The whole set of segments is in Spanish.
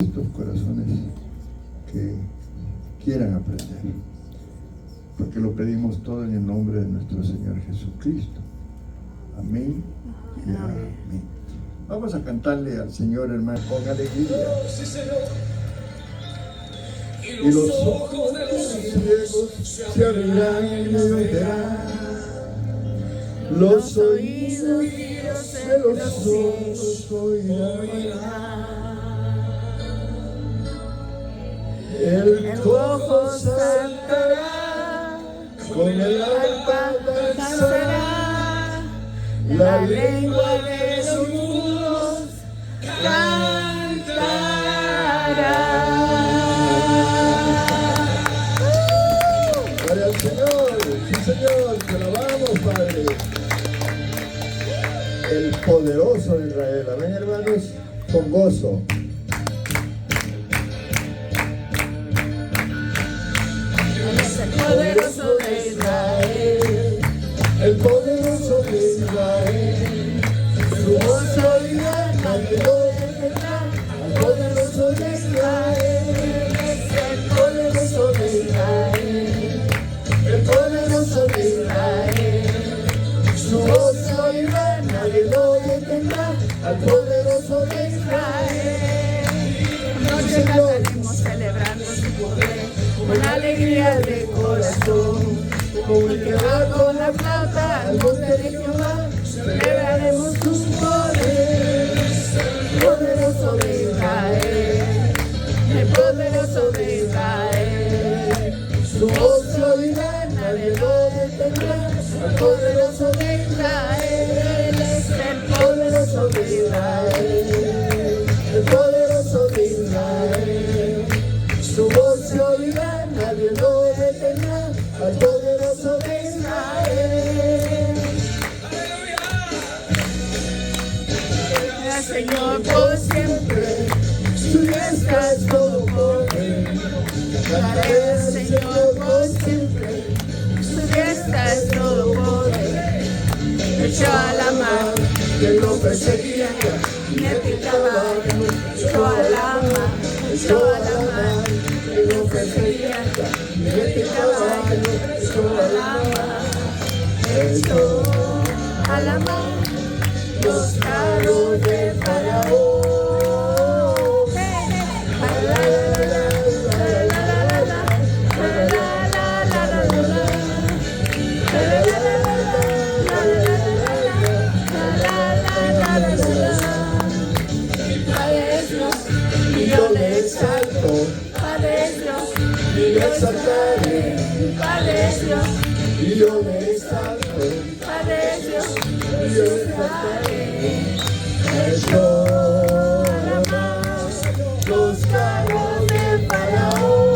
estos corazones que quieran aprender, porque lo pedimos todo en el nombre de nuestro Señor Jesucristo. Amén y amén. Vamos a cantarle al Señor, hermano, con alegría. Y los ojos de los ciegos se abrirán y verán, los oídos de los sordos oirán. El cojo saltará, con el arpa danzará, la lengua de los mudos cantará. Gloria al Señor, sí Señor, te alabamos, Padre. El poderoso de Israel, amén, hermanos, con gozo. El poderoso de Israel, el poderoso de Israel, su voz oirá, nadie lo detendrá. El poderoso de Israel, el poderoso de Israel, el poderoso de Israel, su voz oirá, nadie lo detendrá. Al poderoso de Israel, noche cantaremos celebrando su poder, con alegría de corazón, como el que va con la flauta al monte de Jehová, celebraremos su poder. El poderoso de Israel, el poderoso de Israel, su voz oirá, nadie lo detendrá. Al poderoso de Israel es el poderoso de Israel, el poderoso de Israel, su voz se oirá, nadie lo detendrá. Al poderoso de Israel, el Señor por siempre, su diestra es todo poder. cantaré al Señor por siempre, su diestra es todo poder. Echó a la mar, Quien lo perseguía, jinete y caballo, echó a la mar, echó a la mar, quien lo perseguía, jinete y caballo, echó a la mar, echó a la mar los carros de Faraón. y yo le exalto, Padre Dios, y le exaltaré, Padre Dios, y yo le exalto, Padre Dios, y yo le exaltaré. Echó a la mar los carros de Faraón.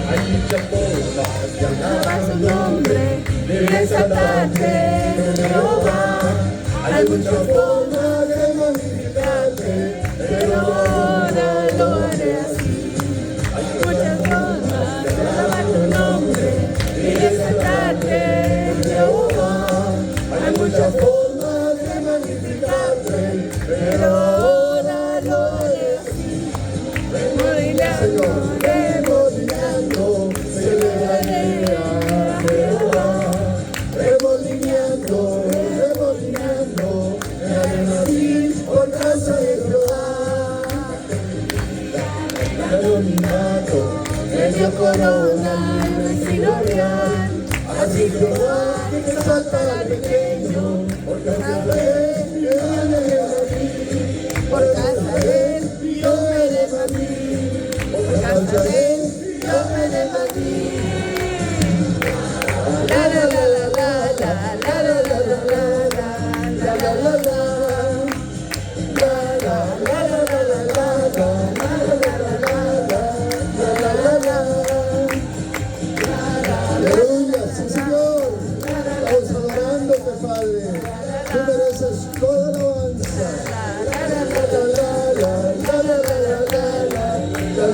Hay muchas formas de Alaba su alabar nombre, de exaltarte, Jehová. hay muchas formas de magnificarte, Pero ahora lo haré así. Hay muchas formas de alabar tu nombre, de exaltarte, Jehová. hay muchas formas de magnificarte, Pero ahora lo haré así. Señor, remolineando, celebraré a Jehová. Remolineando, remolineando, me haré nacer por causa de Jehová. Remolineando, Me dio corona y glorial. así Jehová exalta al pequeño, por causa de él, yo me levanté. Por causa de él, yo me levanté. Por causa de él, yo me levanté. La la la la la la la la la la la la la la. Aleluya, sí Señor, estamos adorándote, Padre. Tú mereces toda alabanza. La, la, la, la, la, la, la, la, la, la,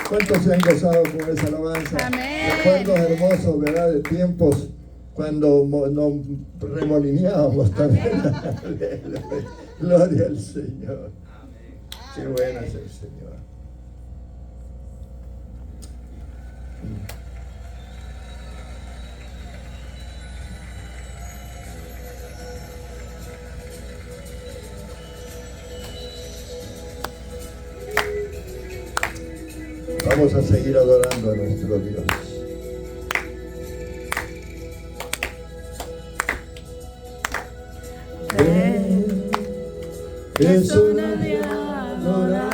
¿Cuántos se han gozado con esa alabanza? Amén. Recuerdos hermosos, ¿verdad? De tiempos cuando nos remolineábamos también. Gloria al Señor. Qué bueno es el Señor. Vamos a seguir adorando a nuestro Dios. Es hora de adorarle.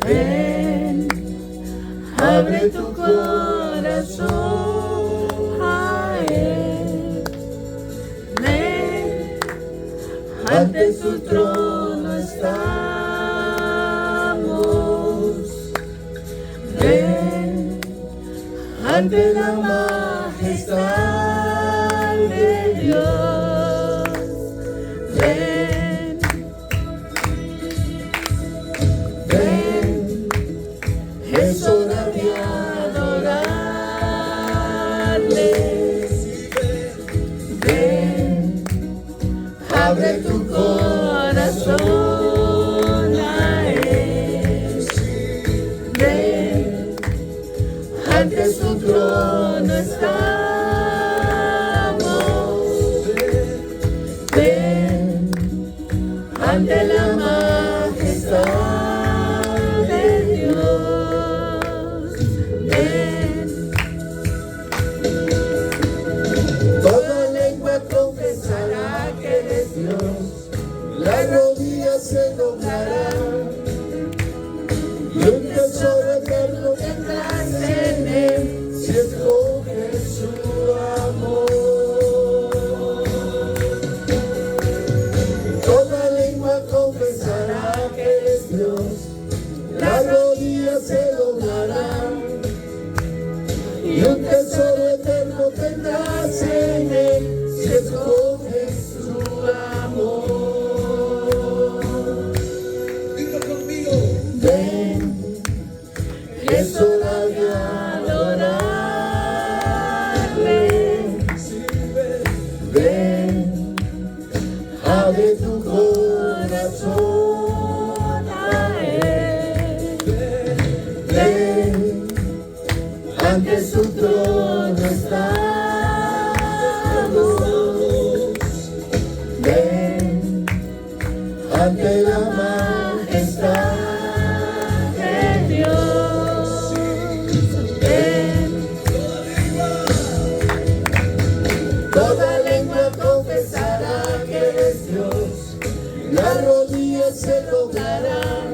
Ven, abre tu corazón a Él. Ven, ante su trono estamos. Ven, ante la majestad de Dios. Ven, ven, es hora de adorarle. Ven, abre tu corazón a Él. Ven, ante su trono estamos. Ven, ante la majestad de Dios. Ven, toda lengua confesará que Él es Dios, las rodillas se doblarán, y un tesoro eterno tendrás en Él, si escoges su amor. Toda lengua confesará que Él es Dios, las rodillas se doblarán, y un tesoro eterno tendrás en Él, si escoges su amor. Diga conmigo. Ven, es hora de adorarle. Ven, abre tu corazón a Él. Ven, ante su trono estamos. Ven, ante la majestad de Dios. Ven, toda lengua confesará que Él es Dios, las rodillas se doblarán,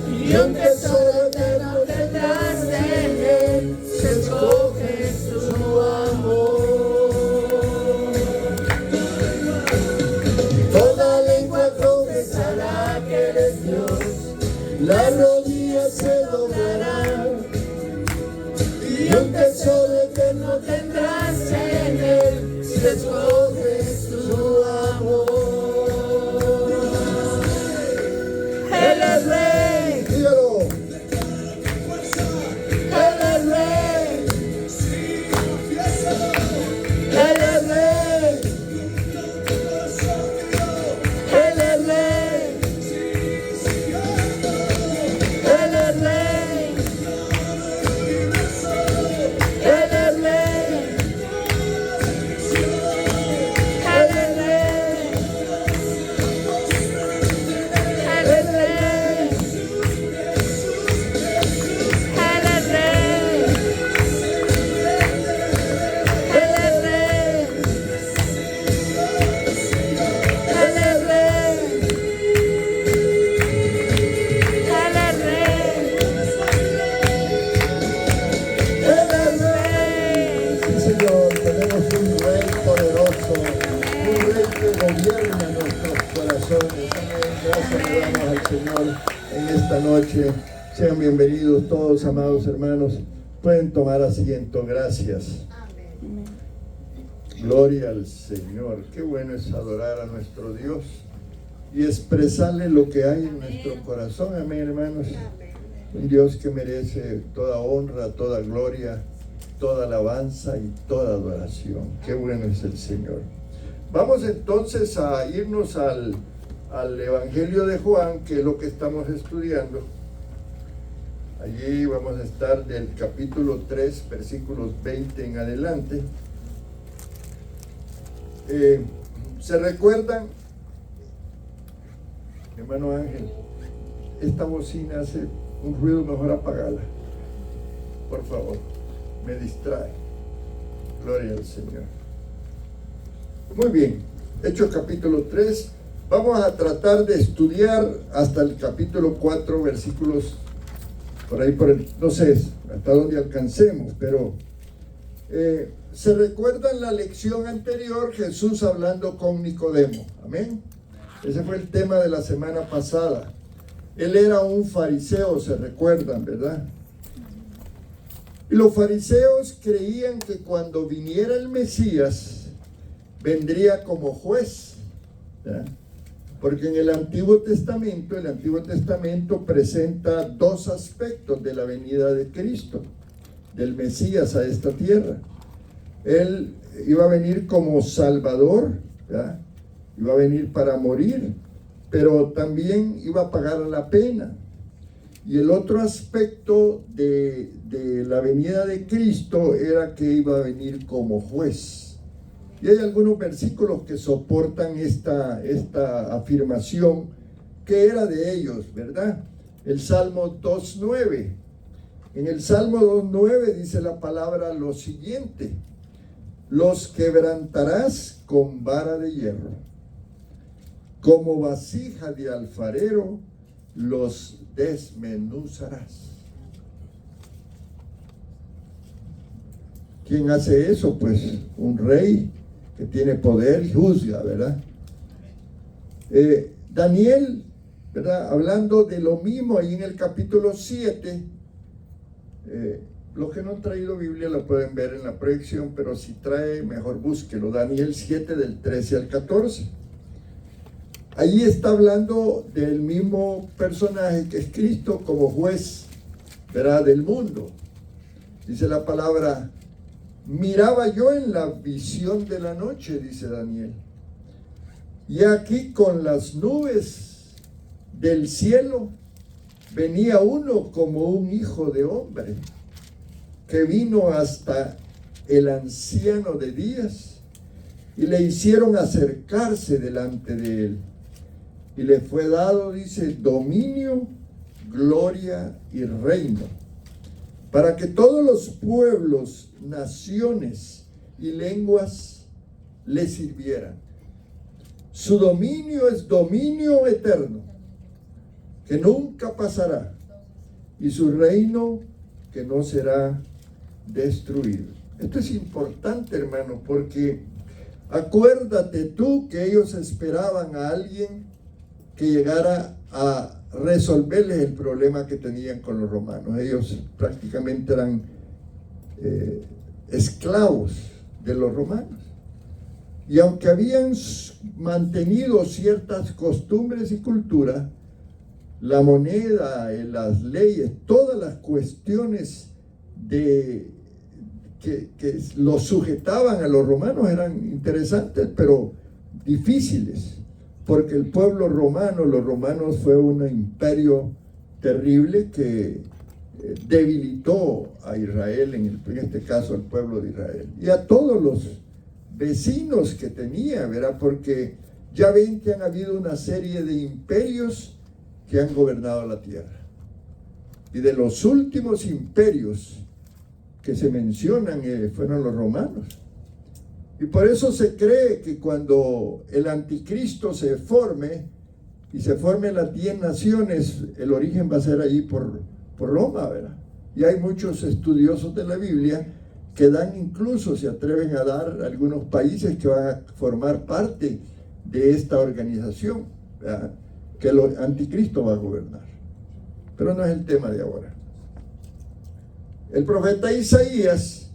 y un tesoro eterno tendrás en Él, si escoges su amor. Toda lengua confesará que Él es Dios, las rodillas se doblarán, y un tesoro eterno tendrás en Él, si escoges su amor. Él es Rey. Dígalo. Él es Rey. Él es Rey. Él es Rey. en esta noche. Sean bienvenidos todos, amados hermanos. Pueden tomar asiento. Gracias. Gloria al Señor. Qué bueno es adorar a nuestro Dios y expresarle lo que hay en nuestro corazón. Amén, hermanos. Un Dios que merece toda honra, toda gloria, toda alabanza y toda adoración. Qué bueno es el Señor. Vamos entonces a irnos al Evangelio de Juan, que es lo que estamos estudiando. Allí vamos a estar del capítulo 3, versículos 20 en adelante. ¿Se recuerdan? Hermano Ángel, esta bocina hace un ruido, mejor apagala. Por favor, me distrae. Gloria al Señor. Muy bien, Hechos capítulo 3. Vamos a tratar de estudiar hasta el capítulo 4, versículos no sé hasta dónde alcancemos, pero ¿se recuerdan la lección anterior? Jesús hablando con Nicodemo. Amén. Ese fue el tema de la semana pasada. Él era un fariseo, se recuerdan, ¿verdad? Y los fariseos creían que cuando viniera el Mesías, vendría como juez, ¿verdad? Porque en el Antiguo Testamento presenta dos aspectos de la venida de Cristo, del Mesías a esta tierra. Él iba a venir como Salvador, ¿verdad? Iba a venir para morir, pero también iba a pagar la pena. Y el otro aspecto de la venida de Cristo era que iba a venir como juez. Y hay algunos versículos que soportan esta afirmación, que era de ellos, ¿verdad? El Salmo 2.9. En el Salmo 2.9 dice la palabra lo siguiente: los quebrantarás con vara de hierro, como vasija de alfarero los desmenuzarás. ¿Quién hace eso? Pues un rey que tiene poder y juzga, ¿verdad? Daniel, ¿verdad? Hablando de lo mismo ahí en el capítulo 7, los que no han traído Biblia lo pueden ver en la proyección, pero si trae, mejor búsquelo. Daniel 7 del 13 al 14. Allí está hablando del mismo personaje que es Cristo como juez, ¿verdad?, del mundo. Dice la palabra: miraba yo en la visión de la noche, dice Daniel, y aquí con las nubes del cielo venía uno como un hijo de hombre, que vino hasta el anciano de días, y le hicieron acercarse delante de él. Y le fue dado, dice, dominio, gloria y reino, para que todos los pueblos, naciones y lenguas le sirvieran. Su dominio es dominio eterno, que nunca pasará, y su reino que no será destruido. Esto es importante, hermano, porque acuérdate tú que ellos esperaban a alguien que llegara a resolverles el problema que tenían con los romanos. Ellos prácticamente eran esclavos de los romanos. Y aunque habían mantenido ciertas costumbres y culturas, la moneda, las leyes, todas las cuestiones que los sujetaban a los romanos eran interesantes, pero difíciles, porque el pueblo romano, los romanos, fue un imperio terrible que debilitó a Israel, en este caso al pueblo de Israel, y a todos los vecinos que tenía, ¿verdad? Porque ya ven que han habido una serie de imperios que han gobernado la tierra. Y de los últimos imperios que se mencionan fueron los romanos. Y por eso se cree que cuando el anticristo se forme, y se formen las 10 naciones, el origen va a ser allí por Roma, ¿verdad? Y hay muchos estudiosos de la Biblia que dan, incluso se atreven a dar algunos países que van a formar parte de esta organización, ¿verdad?, que el anticristo va a gobernar. pero no es el tema de ahora. El profeta Isaías,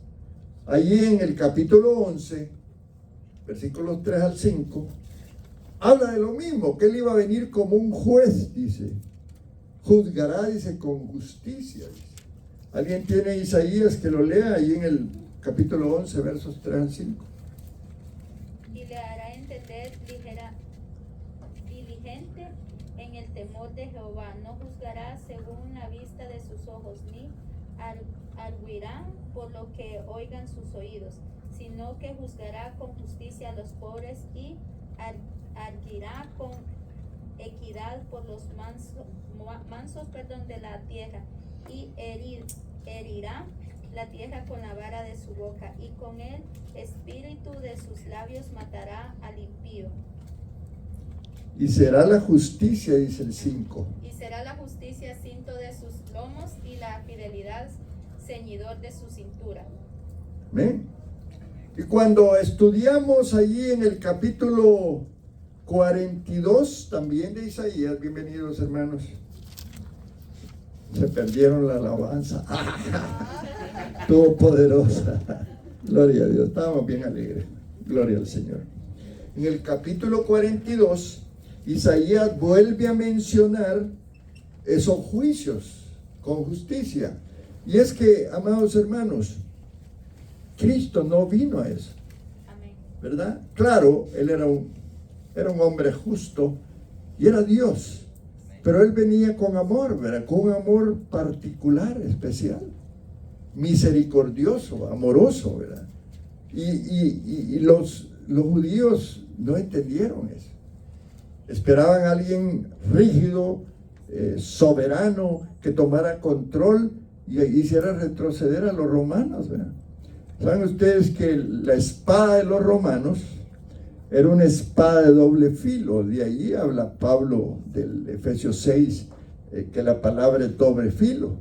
allí en el capítulo 11, versículos 3 al 5, habla de lo mismo, que él iba a venir como un juez, dice. Juzgará, dice, con justicia. Dice. ¿Alguien tiene Isaías que lo lea ahí en el capítulo 11, versos 3 al 5? Y le hará entender diligente en el temor de Jehová. No juzgará según la vista de sus ojos, ni arguirá por lo que oigan sus oídos, sino que juzgará con justicia a los pobres y arguirá con equidad por los mansos de la tierra, y herirá la tierra con la vara de su boca, y con el espíritu de sus labios matará al impío. Y será la justicia, dice el 5. Y será la justicia cinto de sus lomos, y la fidelidad ceñidor de su cintura. ¿Ven? Y cuando estudiamos allí en el capítulo 42 también de Isaías, bienvenidos hermanos, se perdieron la alabanza, estuvo poderosa, gloria a Dios, estábamos bien alegres, gloria al Señor. En el capítulo 42, Isaías vuelve a mencionar esos juicios con justicia, y es que, amados hermanos, Cristo no vino a eso, ¿verdad? Claro, él era un hombre justo y era Dios, pero él venía con amor, ¿verdad? Con un amor particular, especial, misericordioso, amoroso, ¿verdad? Y los judíos no entendieron eso. Esperaban a alguien rígido, soberano, que tomara control y hiciera retroceder a los romanos, ¿verdad? ¿Saben ustedes que la espada de los romanos era una espada de doble filo? De ahí habla Pablo del Efesios 6, que la palabra es doble filo.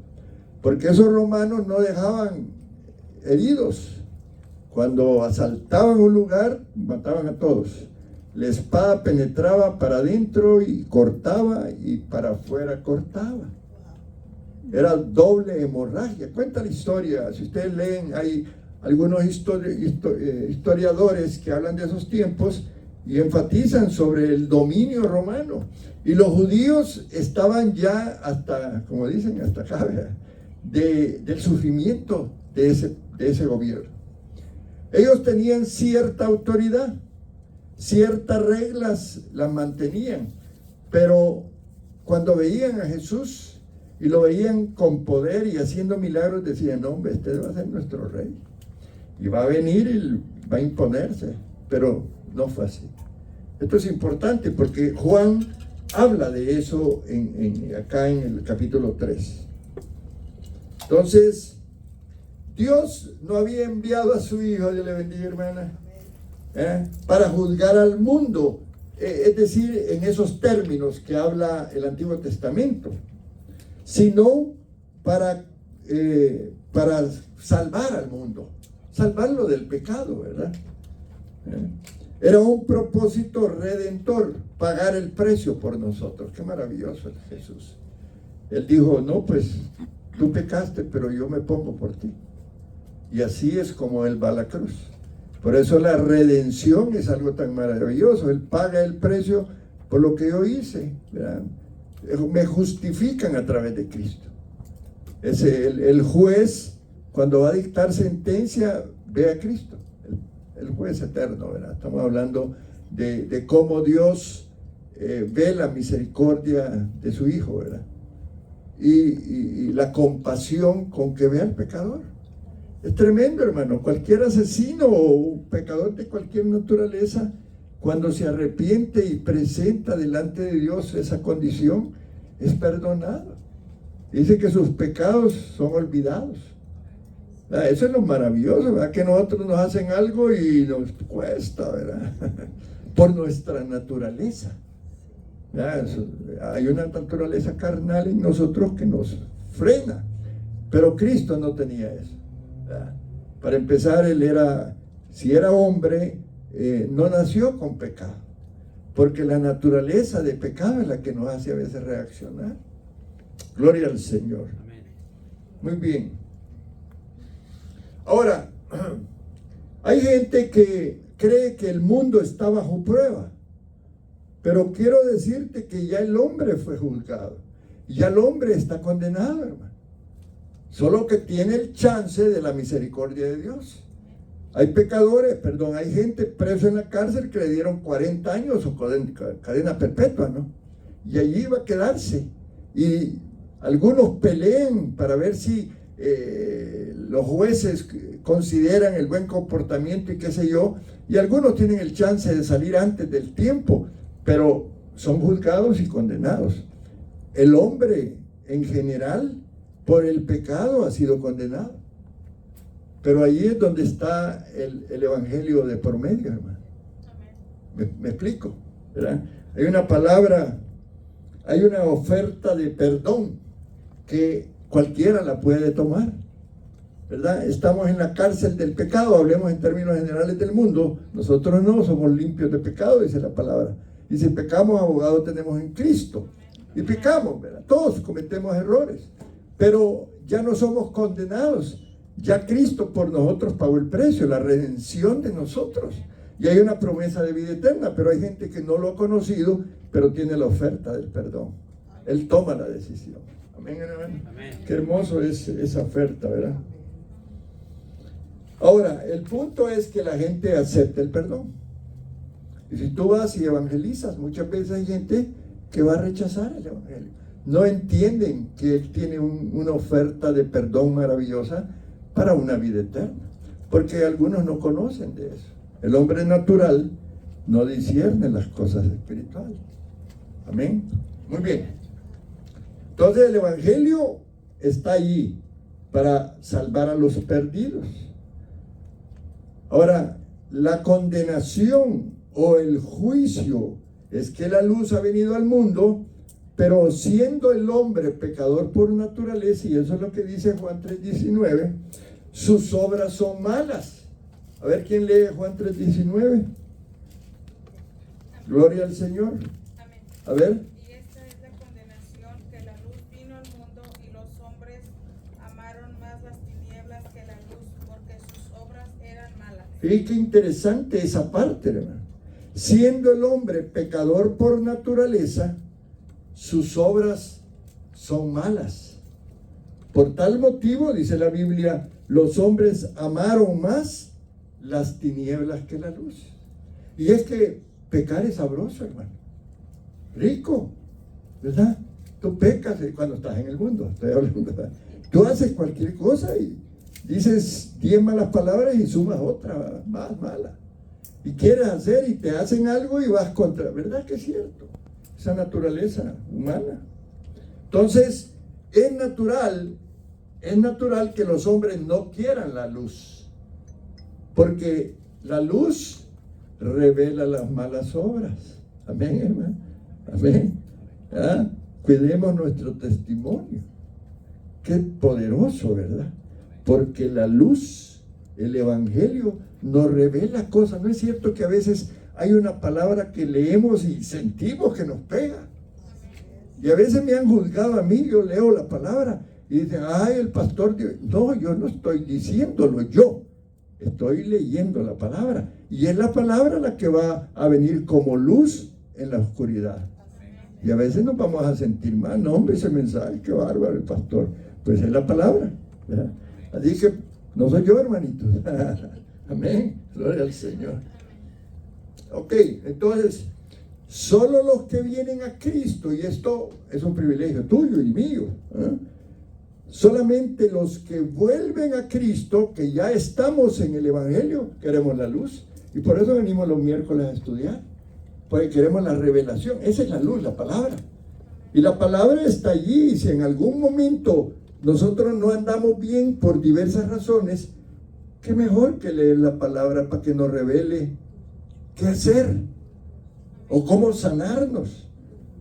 Porque esos romanos no dejaban heridos. Cuando asaltaban un lugar, mataban a todos. La espada penetraba para adentro y cortaba, y para afuera cortaba. Era doble hemorragia. Cuenta la historia. Si ustedes leen, hay algunos historiadores que hablan de esos tiempos y enfatizan sobre el dominio romano. Y los judíos estaban ya hasta, como dicen, hasta acá, del sufrimiento de ese gobierno. Ellos tenían cierta autoridad, ciertas reglas las mantenían, pero cuando veían a Jesús y lo veían con poder y haciendo milagros, decían: no, hombre, este va a ser nuestro rey. Y va a venir y va a imponerse, pero no fue así. Esto es importante porque Juan habla de eso acá en el capítulo 3. Entonces, Dios no había enviado a su Hijo, Dios le bendiga, hermana, para juzgar al mundo, es decir, en esos términos que habla el Antiguo Testamento, sino para salvar al mundo. Salvarlo del pecado, ¿verdad? Era un propósito redentor, pagar el precio por nosotros. Qué maravilloso es Jesús. Él dijo: no, pues tú pecaste, pero yo me pongo por ti. Y así es como Él va a la cruz. Por eso la redención es algo tan maravilloso. Él paga el precio por lo que yo hice, ¿verdad? Me justifican a través de Cristo. El juez, cuando va a dictar sentencia, ve a Cristo, el juez eterno, ¿verdad? Estamos hablando de cómo Dios ve la misericordia de su Hijo, ¿verdad? Y la compasión con que ve al pecador. Es tremendo, hermano. Cualquier asesino o pecador de cualquier naturaleza, cuando se arrepiente y presenta delante de Dios esa condición, es perdonado. Dice que sus pecados son olvidados. Eso es lo maravilloso, ¿verdad? Que nosotros nos hacen algo y nos cuesta, ¿verdad? Por nuestra naturaleza. Hay una naturaleza carnal en nosotros que nos frena, pero Cristo no tenía eso, ¿verdad? Para empezar, si era hombre, no nació con pecado, porque la naturaleza de pecado es la que nos hace a veces reaccionar. Gloria al Señor. Muy bien. Ahora, hay gente que cree que el mundo está bajo prueba, pero quiero decirte que ya el hombre fue juzgado, ya el hombre está condenado, hermano. Solo que tiene el chance de la misericordia de Dios. Hay pecadores, hay gente presa en la cárcel que le dieron 40 años o cadena perpetua, ¿no? Y allí va a quedarse. Y algunos pelean para ver si los jueces consideran el buen comportamiento y qué sé yo. Y algunos tienen el chance de salir antes del tiempo, pero son juzgados y condenados. El hombre en general, por el pecado, ha sido condenado. Pero allí es donde está el evangelio de por medio, hermano. Me explico, ¿verdad? Hay una palabra, hay una oferta de perdón que cualquiera la puede tomar, ¿verdad? Estamos en la cárcel del pecado, hablemos en términos generales del mundo. Nosotros no somos limpios de pecado, dice la palabra. Y si pecamos, abogado tenemos en Cristo. Y pecamos, ¿verdad? Todos cometemos errores, pero ya no somos condenados. Ya Cristo por nosotros pagó el precio, la redención de nosotros. Y hay una promesa de vida eterna, pero hay gente que no lo ha conocido, pero tiene la oferta del perdón. Él toma la decisión. Amén, hermano. Amén. Qué hermoso es esa oferta, ¿verdad? Ahora, el punto es que la gente acepte el perdón. Y si tú vas y evangelizas, muchas veces hay gente que va a rechazar el evangelio. No entienden que Él tiene una oferta de perdón maravillosa para una vida eterna, porque algunos no conocen de eso. El hombre natural no discierne las cosas espirituales. Amén. Muy bien. Entonces el evangelio está allí para salvar a los perdidos. Ahora, la condenación o el juicio es que la luz ha venido al mundo, pero siendo el hombre pecador por naturaleza, y eso es lo que dice Juan 3:19, sus obras son malas. A ver, ¿quién lee Juan 3:19? Gloria al Señor. Amén. A ver. Y esta es la condenación, que la luz vino al mundo y los hombres amaron más las tinieblas que la luz, porque sus obras eran malas. Y qué interesante esa parte, hermano. Siendo el hombre pecador por naturaleza, sus obras son malas. Por tal motivo, dice la Biblia, los hombres amaron más las tinieblas que la luz. Y es que pecar es sabroso, hermano. Rico, ¿verdad? Tú pecas cuando estás en el mundo. Estoy hablando, ¿verdad? Tú haces cualquier cosa y dices 10 malas palabras y sumas otra más mala. Y quieres hacer y te hacen algo y vas contra. ¿Verdad que es cierto? Esa naturaleza humana. Entonces, es natural que los hombres no quieran la luz, porque la luz revela las malas obras. Amén, hermano. Amén. ¿Ah? Cuidemos nuestro testimonio. Qué poderoso, ¿verdad? Porque la luz, el evangelio, nos revela cosas. ¿No es cierto que a veces hay una palabra que leemos y sentimos que nos pega? Y a veces me han juzgado a mí, yo leo la palabra y dicen, ay, el pastor, no, yo no estoy diciéndolo, yo estoy leyendo la palabra. Y es la palabra la que va a venir como luz en la oscuridad. Y a veces nos vamos a sentir mal, no, hombre, ese mensaje, qué bárbaro el pastor. Pues es la palabra, ¿verdad? Así que no soy yo, hermanitos. Amén, gloria al Señor. Ok, entonces, solo los que vienen a Cristo, y esto es un privilegio tuyo y mío, solamente los que vuelven a Cristo, que ya estamos en el Evangelio, queremos la luz. Y por eso venimos los miércoles a estudiar, porque queremos la revelación. Esa es la luz, la palabra. Y la palabra está allí. Si en algún momento nosotros no andamos bien por diversas razones, qué mejor que leer la palabra para que nos revele qué hacer, o cómo sanarnos,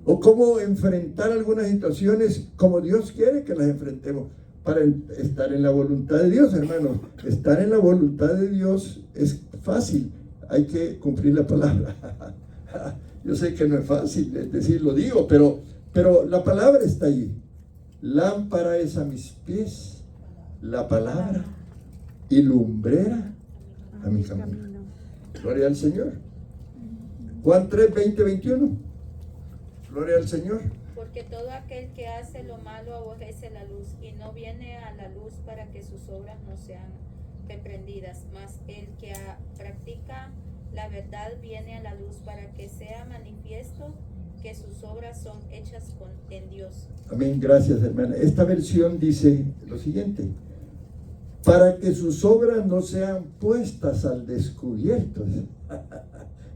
o cómo enfrentar algunas situaciones como Dios quiere que las enfrentemos, para estar en la voluntad de Dios, hermanos. Estar en la voluntad de Dios es fácil, hay que cumplir la palabra. Yo sé que no es fácil, es decir, lo digo, pero la palabra está allí. lámpara es a mis pies la palabra y lumbrera a mi camino. Gloria al Señor. Juan 3, 20, 21. Gloria al Señor. Porque todo aquel que hace lo malo aborrece la luz y no viene a la luz para que sus obras no sean reprendidas, mas el que practica la verdad viene a la luz para que sea manifiesto que sus obras son hechas en Dios. Amén, gracias hermana. Esta versión dice lo siguiente: para que sus obras no sean puestas al descubierto.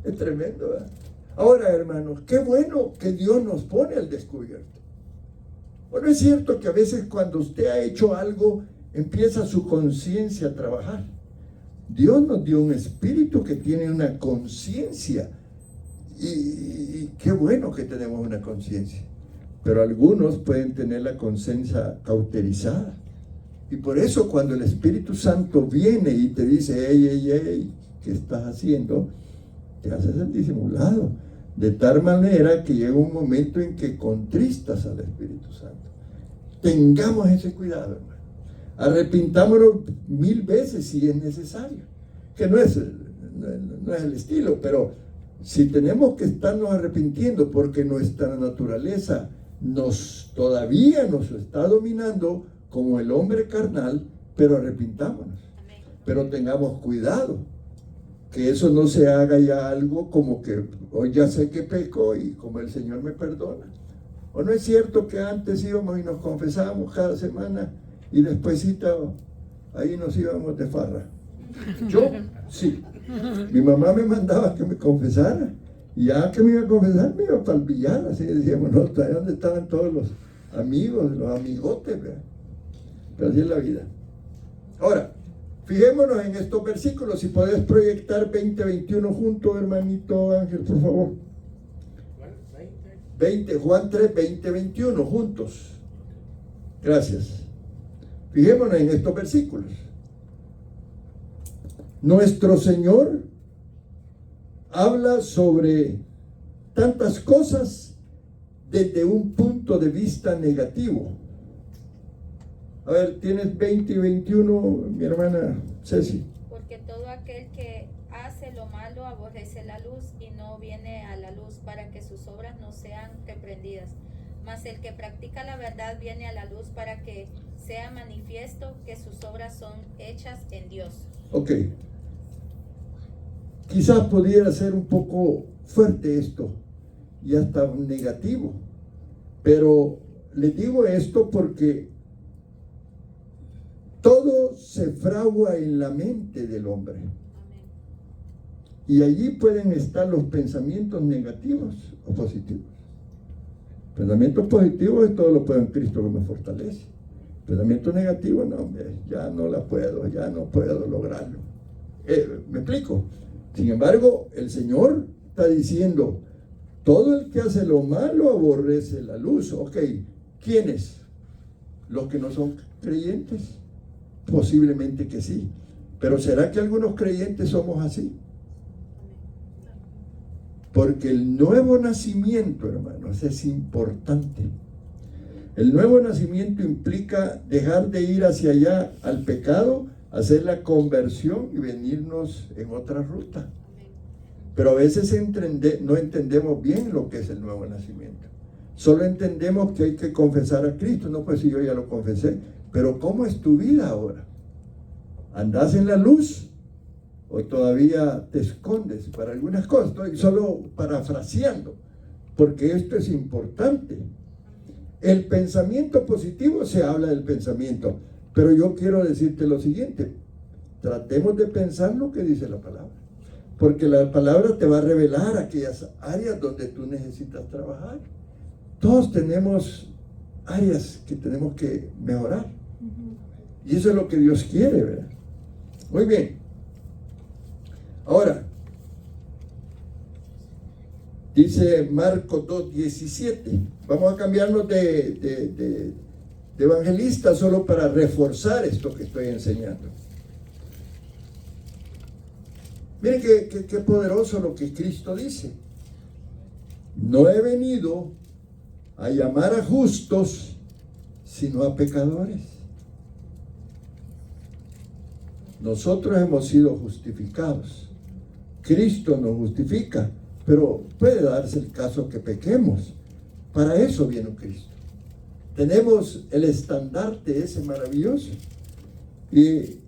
Es tremendo, ¿verdad? Ahora, hermanos, qué bueno que Dios nos pone al descubierto. Bueno, es cierto que a veces cuando usted ha hecho algo, empieza su conciencia a trabajar. Dios nos dio un espíritu que tiene una conciencia. Y qué bueno que tenemos una conciencia. Pero algunos pueden tener la conciencia cauterizada. Y por eso cuando el Espíritu Santo viene y te dice, hey, ¿qué estás haciendo? Te haces el disimulado, de tal manera que llega un momento en que contristas al Espíritu Santo. Tengamos ese cuidado, hermano. Arrepintámonos 1000 veces si es necesario, que no es el estilo, pero si tenemos que estarnos arrepintiendo porque nuestra naturaleza todavía nos está dominando como el hombre carnal, pero arrepintámonos. Pero tengamos cuidado que eso no se haga ya algo como que hoy ya sé que peco y como el Señor me perdona. ¿O no es cierto que antes íbamos y nos confesábamos cada semana y despuesito ahí nos íbamos de farra? Yo, sí. Mi mamá me mandaba que me confesara y ya que me iba a confesar me iba para el billar, así decíamos, no, ¿dónde estaban todos los amigos, los amigotes? ¿Verdad? Pero así es la vida. Ahora, fijémonos en estos versículos. Si podés proyectar 20-21 juntos, hermanito Ángel, por favor. 20, Juan 3, 20-21 juntos. Gracias. Fijémonos en estos versículos. Nuestro Señor habla sobre tantas cosas desde un punto de vista negativo. A ver, tienes 20 y 21, mi hermana Ceci. Porque todo aquel que hace lo malo aborrece la luz y no viene a la luz para que sus obras no sean reprendidas. Mas el que practica la verdad viene a la luz para que sea manifiesto que sus obras son hechas en Dios. Ok. Quizás pudiera ser un poco fuerte esto y hasta negativo. Pero les digo esto porque todo se fragua en la mente del hombre. Y allí pueden estar los pensamientos negativos o positivos. Pensamientos positivos es todo lo puedo en Cristo que me fortalece. Pensamientos negativos, no, hombre, ya no puedo lograrlo. ¿Me explico? Sin embargo, el Señor está diciendo, todo el que hace lo malo aborrece la luz. Ok, ¿quiénes? Los que no son creyentes. Posiblemente que sí, pero ¿será que algunos creyentes somos así? Porque el nuevo nacimiento, hermanos, es importante. El nuevo nacimiento implica dejar de ir hacia allá al pecado, hacer la conversión y venirnos en otra ruta. Pero a veces no entendemos bien lo que es el nuevo nacimiento. Solo entendemos que hay que confesar a Cristo. No, pues si yo ya lo confesé. Pero ¿cómo es tu vida ahora? ¿Andás en la luz? ¿O todavía te escondes para algunas cosas? Estoy solo parafraseando, porque esto es importante. El pensamiento positivo, se habla del pensamiento, pero yo quiero decirte lo siguiente: tratemos de pensar lo que dice la palabra, porque la palabra te va a revelar aquellas áreas donde tú necesitas trabajar. Todos tenemos áreas que tenemos que mejorar. Y eso es lo que Dios quiere, ¿verdad? Muy bien. Ahora, dice Marcos 2:17. Vamos a cambiarnos de evangelista solo para reforzar esto que estoy enseñando. Miren qué poderoso lo que Cristo dice. No he venido a llamar a justos, sino a pecadores. Nosotros hemos sido justificados. Cristo nos justifica, pero puede darse el caso que pequemos. Para eso vino Cristo. Tenemos el estandarte ese maravilloso. Y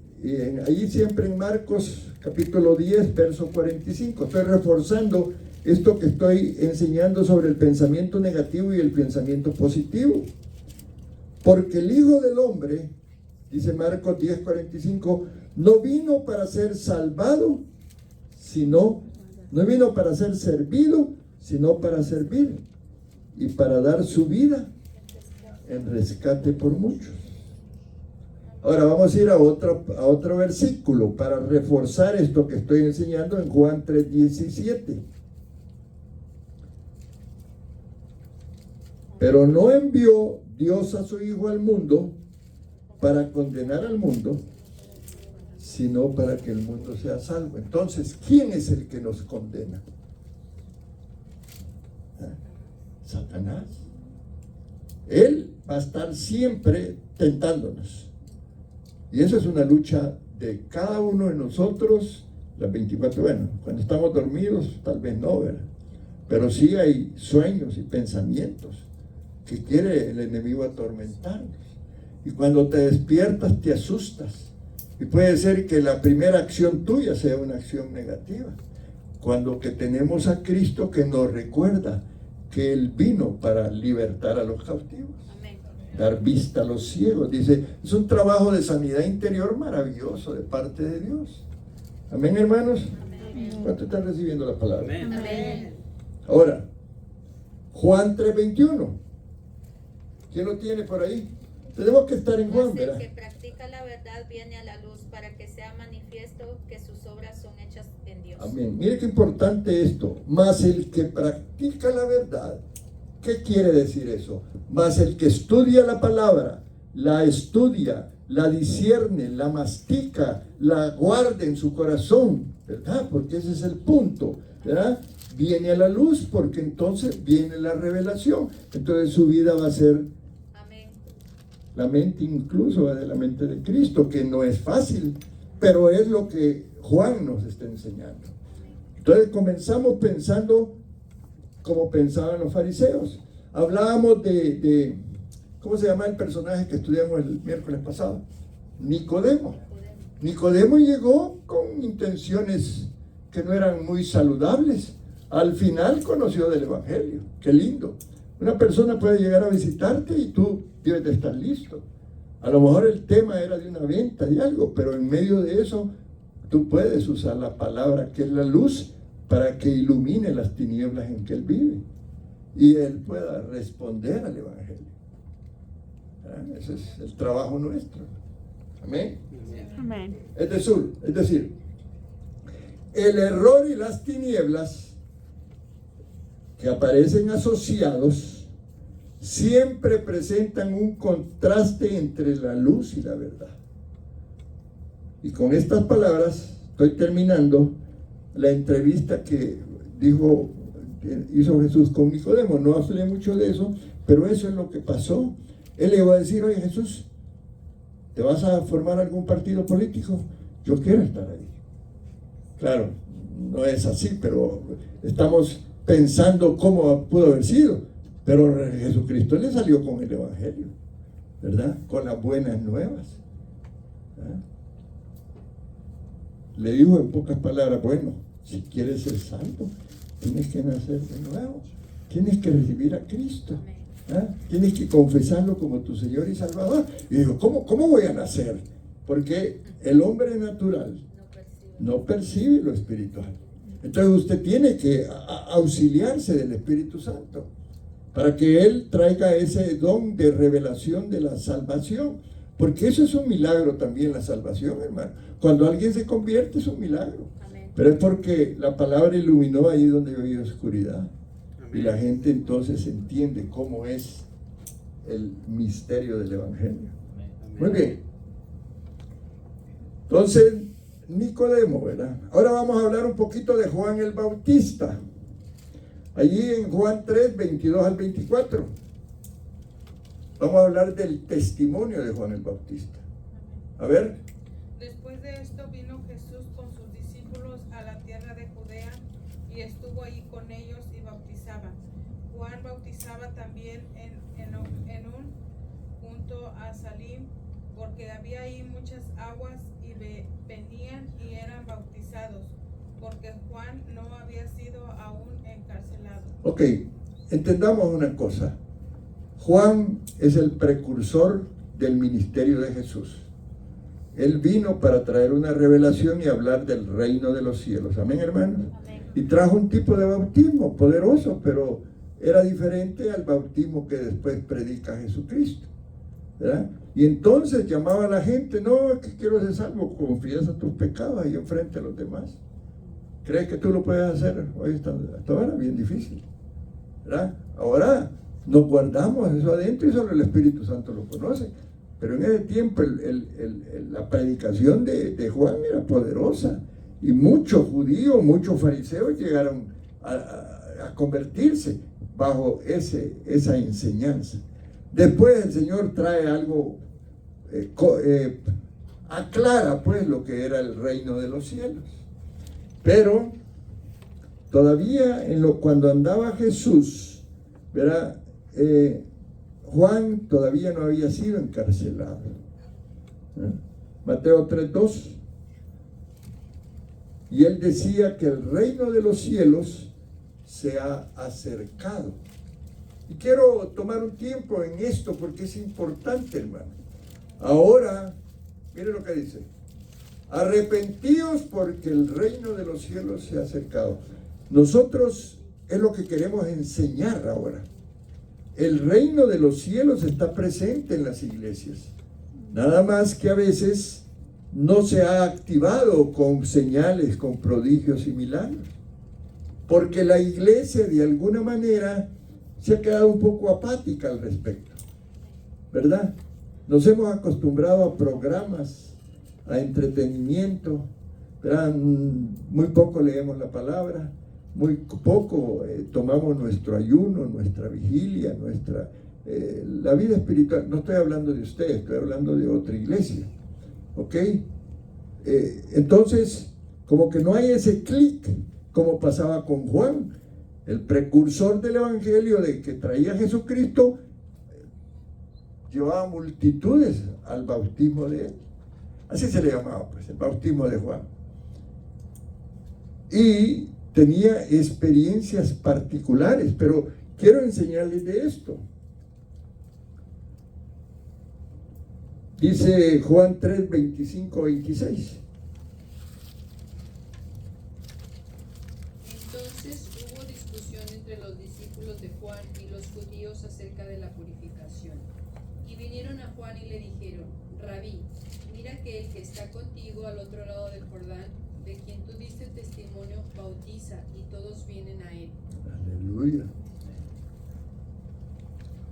ahí siempre en Marcos capítulo 10, verso 45, estoy reforzando esto que estoy enseñando sobre el pensamiento negativo y el pensamiento positivo. Porque el Hijo del Hombre, dice Marcos 10, 45, no vino para ser salvado, no vino para ser servido, sino para servir y para dar su vida en rescate por muchos. Ahora vamos a ir a otro versículo para reforzar esto que estoy enseñando en Juan 3:17. Pero no envió Dios a su Hijo al mundo para condenar al mundo, sino para que el mundo sea salvo. Entonces, ¿quién es el que nos condena? Satanás. Él va a estar siempre tentándonos. Y esa es una lucha de cada uno de nosotros, las 24 horas. Bueno, cuando estamos dormidos, tal vez no, ¿verdad? Pero sí hay sueños y pensamientos que quiere el enemigo atormentarnos. Y cuando te despiertas, te asustas. Y puede ser que la primera acción tuya sea una acción negativa. Cuando que tenemos a Cristo que nos recuerda que Él vino para libertar a los cautivos. Amén. Dar vista a los ciegos. Dice, es un trabajo de sanidad interior maravilloso de parte de Dios. Amén, hermanos. Amén. ¿Cuánto están recibiendo la palabra? Amén. Ahora, Juan 3:21. ¿Quién lo tiene por ahí? Tenemos que estar en Juan, Mas el ¿verdad? que practica la verdad viene a la luz para que sea manifiesto que sus obras son hechas en Dios. Amén. Mire qué importante esto. Mas el que practica la verdad. ¿Qué quiere decir eso? Mas el que estudia la palabra, la estudia, la discierne, la mastica, la guarda en su corazón, ¿verdad? Porque ese es el punto, ¿verdad? Viene a la luz porque entonces viene la revelación. Entonces su vida va a ser la mente incluso de la mente de Cristo, que no es fácil, pero es lo que Juan nos está enseñando. Entonces comenzamos pensando como pensaban los fariseos. Hablábamos de ¿cómo se llama el personaje que estudiamos el miércoles pasado? Nicodemo. Nicodemo llegó con intenciones que no eran muy saludables. Al final conoció del Evangelio. Qué lindo. Una persona puede llegar a visitarte y tú debes de estar listo. A lo mejor el tema era de una venta, de algo, pero en medio de eso tú puedes usar la palabra que es la luz para que ilumine las tinieblas en que él vive y él pueda responder al Evangelio. Ese es el trabajo nuestro. Amén. Amén. Es decir, el error y las tinieblas que aparecen asociados siempre presentan un contraste entre la luz y la verdad. Y con estas palabras estoy terminando la entrevista que hizo Jesús con Nicodemo. No hablé mucho de eso, pero eso es lo que pasó. Él le iba a decir, oye Jesús, ¿te vas a formar algún partido político? Yo quiero estar ahí. Claro, no es así, pero estamos pensando cómo pudo haber sido. Pero Jesucristo le salió con el Evangelio, ¿verdad? Con las buenas nuevas. ¿Verdad? Le dijo en pocas palabras, bueno, si quieres ser salvo, tienes que nacer de nuevo. Tienes que recibir a Cristo. ¿Ah? Tienes que confesarlo como tu Señor y Salvador. Y dijo, ¿cómo voy a nacer? Porque el hombre natural no percibe lo espiritual. Entonces usted tiene que auxiliarse del Espíritu Santo para que Él traiga ese don de revelación de la salvación. Porque eso es un milagro también, la salvación, hermano. Cuando alguien se convierte es un milagro. Amén. Pero es porque la palabra iluminó ahí donde había oscuridad. Amén. Y la gente entonces entiende cómo es el misterio del Evangelio. Amén. Muy bien. Entonces, Nicodemo, ¿verdad? Ahora vamos a hablar un poquito de Juan el Bautista. Allí en Juan 3, 22 al 24. Vamos a hablar del testimonio de Juan el Bautista. A ver. Después de esto vino Jesús con sus discípulos a la tierra de Judea y estuvo ahí con ellos y bautizaba. Juan bautizaba también en un junto a Salim, porque había ahí muchas aguas y venían y eran bautizados, porque Juan no había sido aún encarcelado. Ok, entendamos una cosa. Juan es el precursor del ministerio de Jesús. Él vino para traer una revelación y hablar del reino de los cielos. Amén, hermanos. Amén. Y trajo un tipo de bautismo poderoso, pero era diferente al bautismo que después predica Jesucristo, ¿verdad? Y entonces llamaba a la gente: no, es que quiero ser salvo, confiesa tus pecados ahí enfrente a los demás. ¿Crees que tú lo puedes hacer? Hoy está ahora bien difícil, ¿verdad? Ahora nos guardamos eso adentro y solo el Espíritu Santo lo conoce. Pero en ese tiempo la predicación de Juan era poderosa, y muchos judíos, muchos fariseos llegaron a convertirse bajo esa enseñanza. Después el Señor trae algo, aclara pues lo que era el reino de los cielos. Pero todavía cuando andaba Jesús, ¿verdad? Juan todavía no había sido encarcelado. Mateo 3:2. Y él decía que el reino de los cielos se ha acercado. Y quiero tomar un tiempo en esto porque es importante, hermano. Ahora, mire lo que dice: arrepentíos porque el reino de los cielos se ha acercado. Nosotros es lo que queremos enseñar ahora. El reino de los cielos está presente en las iglesias. Nada más que a veces no se ha activado con señales, con prodigios y milagros. Porque la iglesia de alguna manera se ha quedado un poco apática al respecto, ¿verdad? Nos hemos acostumbrado a programas, a entretenimiento, ¿verdad? Muy poco leemos la palabra, muy poco tomamos nuestro ayuno, nuestra vigilia, la vida espiritual. No estoy hablando de ustedes, estoy hablando de otra iglesia, ¿ok? Entonces, como que no hay ese clic, como pasaba con Juan, el precursor del evangelio de que traía Jesucristo, llevaba multitudes al bautismo de él. Así se le llamaba, pues, el bautismo de Juan. Y tenía experiencias particulares, pero quiero enseñarles de esto. Dice Juan 3, 25, 26. Entonces hubo discusión entre los discípulos de Juan y los judíos acerca de la purificación. Y vinieron a Juan y le dijeron: Rabí, mira que el que está contigo al otro lado del Jordán, de quien tú diste testimonio, bautiza, y todos vienen a él. Aleluya.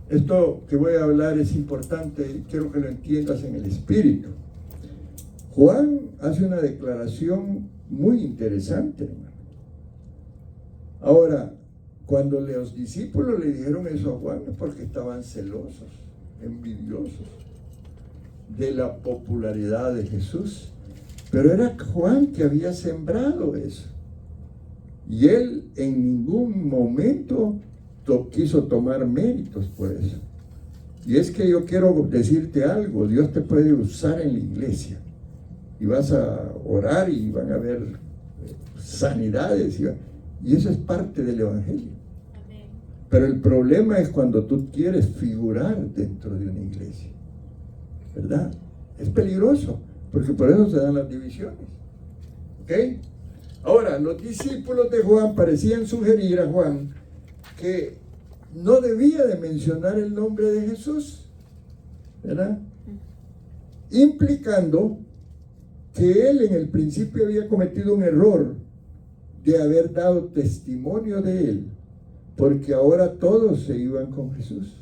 Esto que voy a hablar es importante y quiero que lo entiendas en el espíritu. Juan hace una declaración muy interesante, hermano. Ahora, cuando los discípulos le dijeron eso a Juan, es porque estaban celosos, envidiosos de la popularidad de Jesús. Pero era Juan que había sembrado eso. Y él en ningún momento quiso tomar méritos por eso. Y es que yo quiero decirte algo: Dios te puede usar en la iglesia. Y vas a orar y van a haber sanidades. Y eso es parte del evangelio. Amén. Pero el problema es cuando tú quieres figurar dentro de una iglesia, ¿verdad? Es peligroso, porque por eso se dan las divisiones. ¿Ok? Ahora, los discípulos de Juan parecían sugerir a Juan que no debía de mencionar el nombre de Jesús, ¿verdad? Implicando que él en el principio había cometido un error de haber dado testimonio de él, porque ahora todos se iban con Jesús.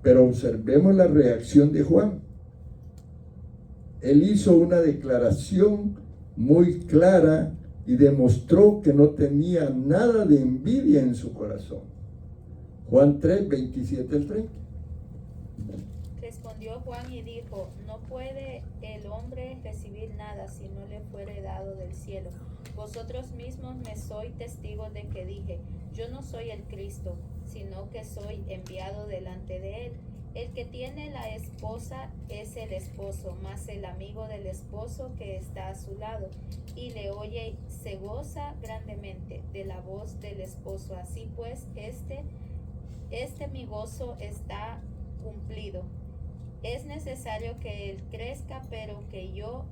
Pero observemos la reacción de Juan. Él hizo una declaración muy clara y demostró que no tenía nada de envidia en su corazón. Juan 3, 27 al 30. Respondió Juan y dijo, no puede el hombre recibir nada si no le fuere dado del cielo. Vosotros mismos me sois testigos de que dije, yo no soy el Cristo, sino que soy enviado delante de él. El que tiene la esposa es el esposo, mas el amigo del esposo que está a su lado y le oye se goza grandemente de la voz del esposo. Así pues, este mi gozo está cumplido. Es necesario que él crezca, pero que yo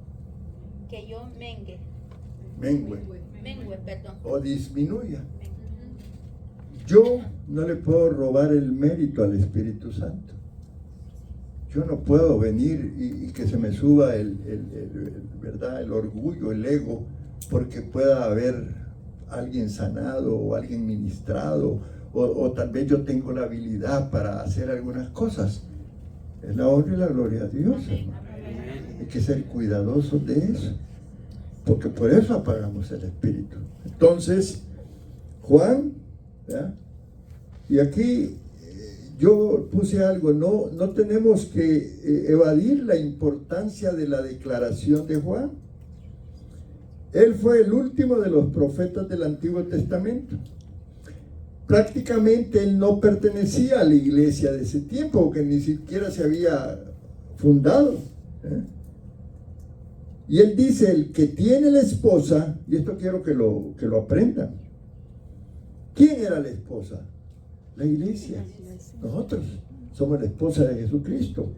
mengue, perdón. O disminuya. Yo no le puedo robar el mérito al Espíritu Santo. Yo no puedo venir y que se me suba ¿verdad? El orgullo, el ego, porque pueda haber alguien sanado o alguien ministrado, o tal vez yo tengo la habilidad para hacer algunas cosas. Es la honra y la gloria a Dios, hermano. Hay que ser cuidadosos de eso, porque por eso apagamos el Espíritu. Entonces, Juan, ¿verdad? Y aquí yo puse algo, no tenemos que evadir la importancia de la declaración de Juan. Él fue el último de los profetas del Antiguo Testamento. Prácticamente él no pertenecía a la iglesia de ese tiempo, porque ni siquiera se había fundado. Y él dice, el que tiene la esposa, y esto quiero que lo aprendan. ¿Quién era la esposa? La iglesia. Nosotros somos la esposa de Jesucristo.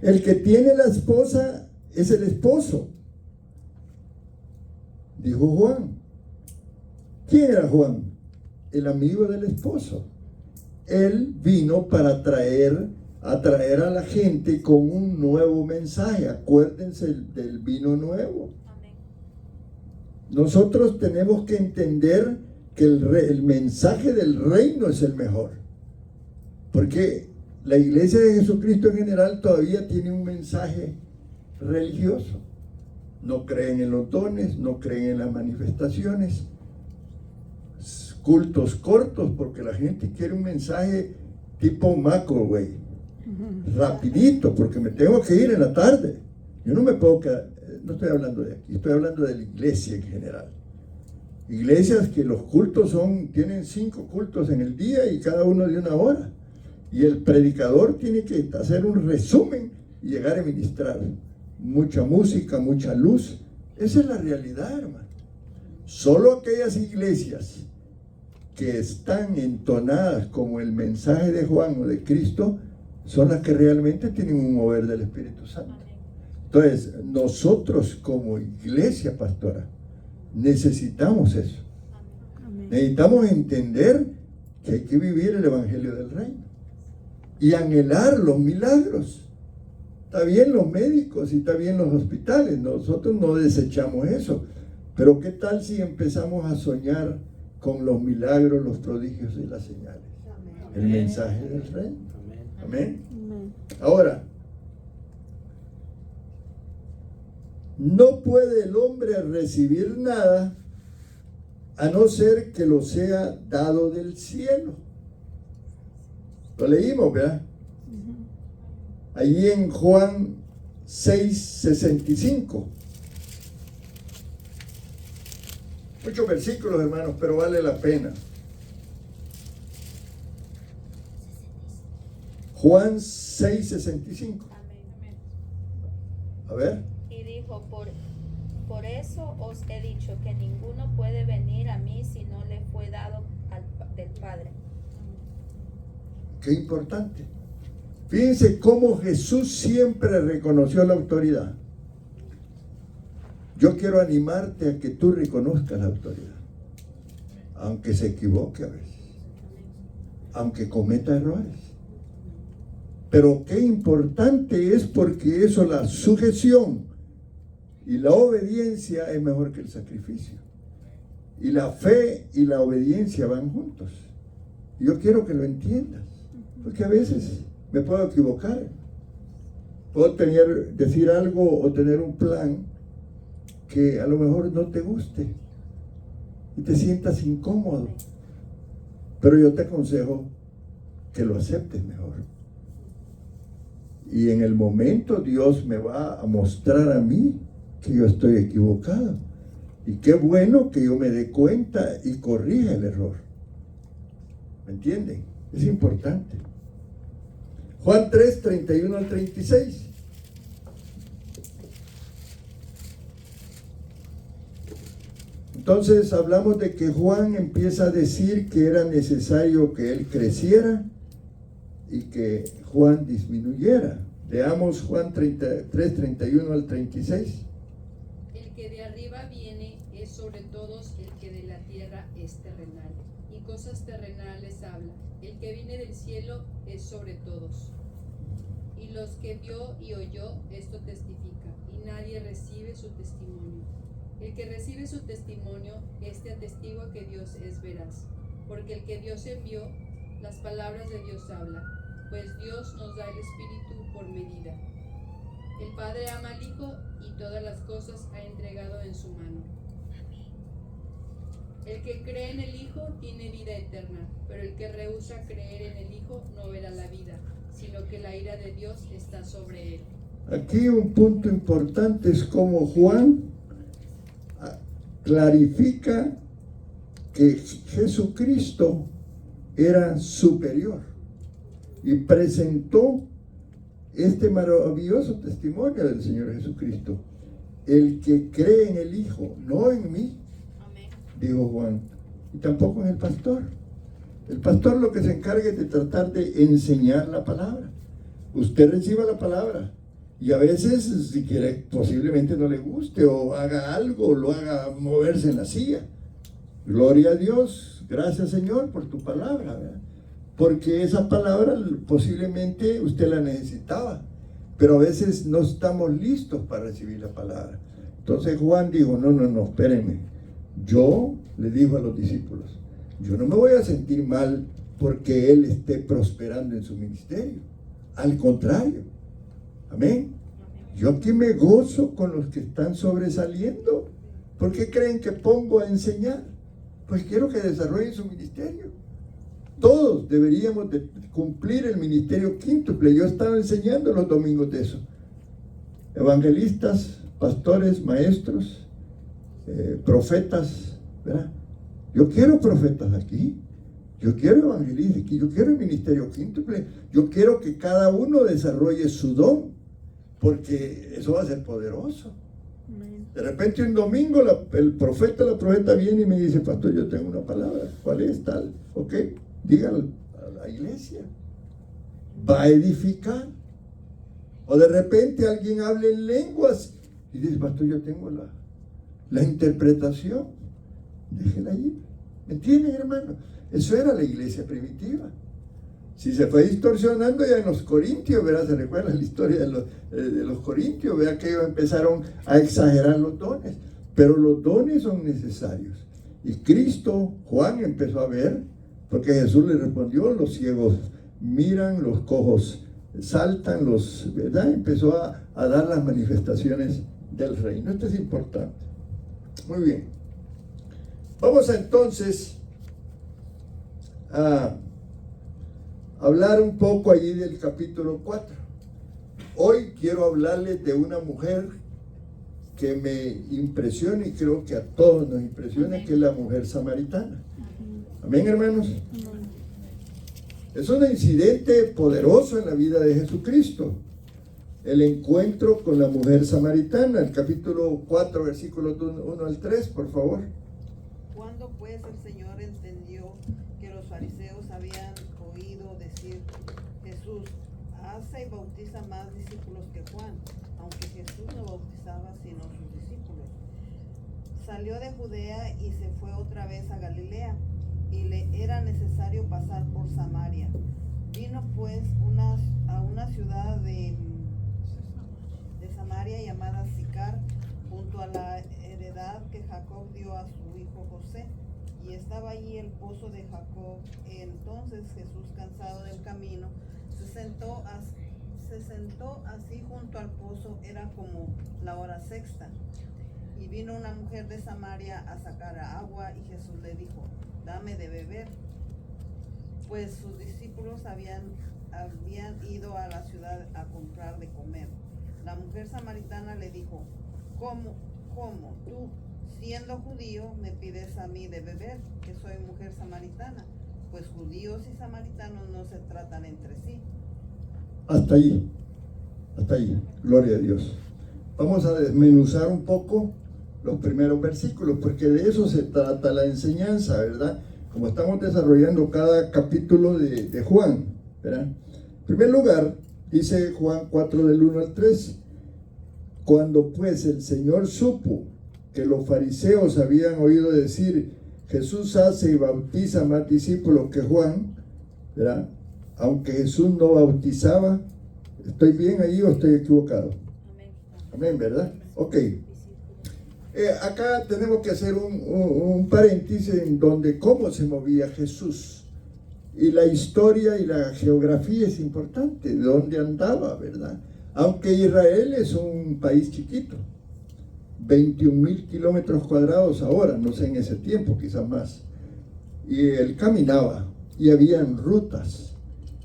El que tiene la esposa es el esposo, dijo Juan. ¿Quién era Juan? El amigo del esposo. Él vino para atraer a la gente con un nuevo mensaje. Acuérdense del vino nuevo. Amén. Nosotros tenemos que entender que el mensaje del reino es el mejor, porque la iglesia de Jesucristo en general todavía tiene un mensaje religioso. No creen en los dones, no creen en las manifestaciones, cultos cortos, porque la gente quiere un mensaje tipo microwave, rapidito, porque me tengo que ir en la tarde. Yo no me puedo quedar, no estoy hablando de aquí, estoy hablando de la iglesia en general. Iglesias que los cultos tienen 5 cultos en el día y cada uno de 1 hora. Y el predicador tiene que hacer un resumen y llegar a ministrar. Mucha música, mucha luz. Esa es la realidad, hermano. Solo aquellas iglesias que están entonadas como el mensaje de Juan o de Cristo son las que realmente tienen un mover del Espíritu Santo. Entonces, nosotros como iglesia pastora necesitamos eso. Necesitamos entender que hay que vivir el Evangelio del Reino y anhelar los milagros. Está bien los médicos y está bien los hospitales, nosotros no desechamos eso, pero ¿qué tal si empezamos a soñar con los milagros, los prodigios y las señales? El mensaje del Reino. Amén. Ahora, no puede el hombre recibir nada a no ser que lo sea dado del cielo. Lo leímos, ¿verdad? Allí en Juan 6:65. Muchos versículos, hermanos, pero vale la pena. Juan 6:65. A ver. Y dijo, por eso os he dicho que ninguno puede venir a mí si no le fue dado del Padre. Qué importante. Fíjense cómo Jesús siempre reconoció la autoridad. Yo quiero animarte a que tú reconozcas la autoridad, aunque se equivoque a veces, aunque cometa errores. Pero qué importante es, porque eso, la sujeción y la obediencia es mejor que el sacrificio. Y la fe y la obediencia van juntos. Yo quiero que lo entiendas, porque a veces me puedo equivocar. Puedo decir algo o tener un plan que a lo mejor no te guste y te sientas incómodo. Pero yo te aconsejo que lo aceptes mejor. Y en el momento Dios me va a mostrar a mí que yo estoy equivocado. Y qué bueno que yo me dé cuenta y corrija el error. ¿Me entienden? Es importante. Juan 3, 31 al 36. Entonces hablamos de que Juan empieza a decir que era necesario que él creciera y que Juan disminuyera. Leamos Juan 3, 31 al 36. El que de arriba viene es sobre todos, el que de la tierra es terrenal, y cosas terrenales habla. El que viene del cielo es sobre todos. Y los que vio y oyó, esto testifica, y nadie recibe su testimonio. El que recibe su testimonio, este atestigua que Dios es veraz, porque el que Dios envió, las palabras de Dios habla, pues Dios nos da el Espíritu por medida. El Padre ama al Hijo y todas las cosas ha entregado en su mano. El que cree en el Hijo tiene vida eterna, pero el que rehúsa creer en el Hijo no verá la vida, sino que la ira de Dios está sobre él. Aquí un punto importante es cómo Juan clarifica que Jesucristo era superior y presentó este maravilloso testimonio del Señor Jesucristo. El que cree en el Hijo, no en mí, Amén. dijo Juan, y tampoco en el pastor. El pastor lo que se encarga es de tratar de enseñar la palabra. Usted reciba la palabra y a veces, si quiere, posiblemente no le guste o haga algo, lo haga moverse en la silla. Gloria a Dios, gracias Señor por tu palabra, ¿verdad? Porque esa palabra posiblemente usted la necesitaba, pero a veces no estamos listos para recibir la palabra. Entonces Juan dijo, no, espérenme. Yo le dijo a los discípulos, yo no me voy a sentir mal porque él esté prosperando en su ministerio. Al contrario, amén. Yo aquí me gozo con los que están sobresaliendo. ¿Por qué creen que pongo a enseñar? Pues quiero que desarrollen su ministerio. Todos deberíamos de cumplir el ministerio quíntuple. Yo estaba enseñando los domingos de eso. Evangelistas, pastores, maestros, profetas, ¿verdad? Yo quiero profetas aquí. Yo quiero evangelistas aquí. Yo quiero el ministerio quíntuple. Yo quiero que cada uno desarrolle su don, porque eso va a ser poderoso. De repente un domingo el profeta, la profeta viene y me dice, pastor, yo tengo una palabra. ¿Cuál es tal? Ok, dígalo a la iglesia. Va a edificar. O de repente alguien habla en lenguas y dice, pastor, yo tengo la interpretación. Déjela ir. ¿Me entienden, hermano? Eso era la iglesia primitiva. Si se fue distorsionando ya en los corintios, ¿verdad? Se recuerda la historia de los corintios, ¿verdad? Que ellos empezaron a exagerar los dones. Pero los dones son necesarios. Y Cristo, Juan empezó a ver, porque Jesús le respondió, los ciegos miran, los cojos saltan, ¿verdad? Empezó a dar las manifestaciones del reino. Esto es importante. Muy bien. Vamos entonces a hablar un poco allí del capítulo 4. Hoy quiero hablarles de una mujer que me impresiona y creo que a todos nos impresiona, Amén. Que es la mujer samaritana. Amén, hermanos. Amén. Es un incidente poderoso en la vida de Jesucristo. El encuentro con la mujer samaritana, el capítulo 4, versículos 1 al 3, por favor. Cuando pues el Señor entendió que los fariseos habían oído decir, Jesús hace y bautiza más discípulos que Juan, aunque Jesús no bautizaba sino sus discípulos, salió de Judea y se fue otra vez a Galilea, y le era necesario pasar por Samaria. Vino pues a una ciudad de Samaria llamada Sicar, junto a la heredad que Jacob dio a su hijo José, y estaba allí el pozo de Jacob. Entonces Jesús, cansado del camino, se sentó así junto al pozo. Era como la hora sexta, y vino una mujer de Samaria a sacar agua, y Jesús le dijo, dame de beber. pues sus discípulos habían ido a la ciudad a comprar de comer. La mujer samaritana le dijo, ¿Cómo tú, siendo judío, me pides a mí de beber, que soy mujer samaritana? Pues judíos y samaritanos no se tratan entre sí. Hasta ahí, gloria a Dios. Vamos a desmenuzar un poco los primeros versículos, porque de eso se trata la enseñanza, ¿verdad? Como estamos desarrollando cada capítulo de Juan, ¿verdad? En primer lugar, dice Juan 4 del 1 al 3, cuando pues el Señor supo que los fariseos habían oído decir, Jesús hace y bautiza más discípulos que Juan, ¿verdad? Aunque Jesús no bautizaba. ¿Estoy bien ahí o estoy equivocado? Amén, ¿verdad? Ok. Acá tenemos que hacer un paréntesis en donde cómo se movía Jesús. Y la historia y la geografía es importante, de dónde andaba, ¿verdad? Aunque Israel es un país chiquito, 21,000 kilómetros cuadrados ahora, no sé en ese tiempo, quizás más. Y él caminaba y habían rutas.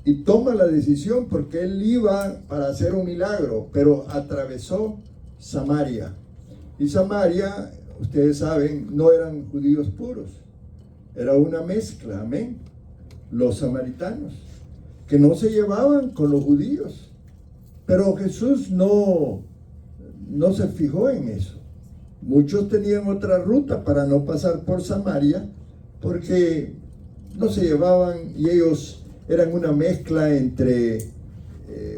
Y toma la decisión porque él iba para hacer un milagro, pero atravesó Samaria. Y Samaria, ustedes saben, no eran judíos puros, era una mezcla, amén. Los samaritanos, que no se llevaban con los judíos. Pero Jesús no se fijó en eso. Muchos tenían otra ruta para no pasar por Samaria, porque no se llevaban y ellos eran una mezcla entre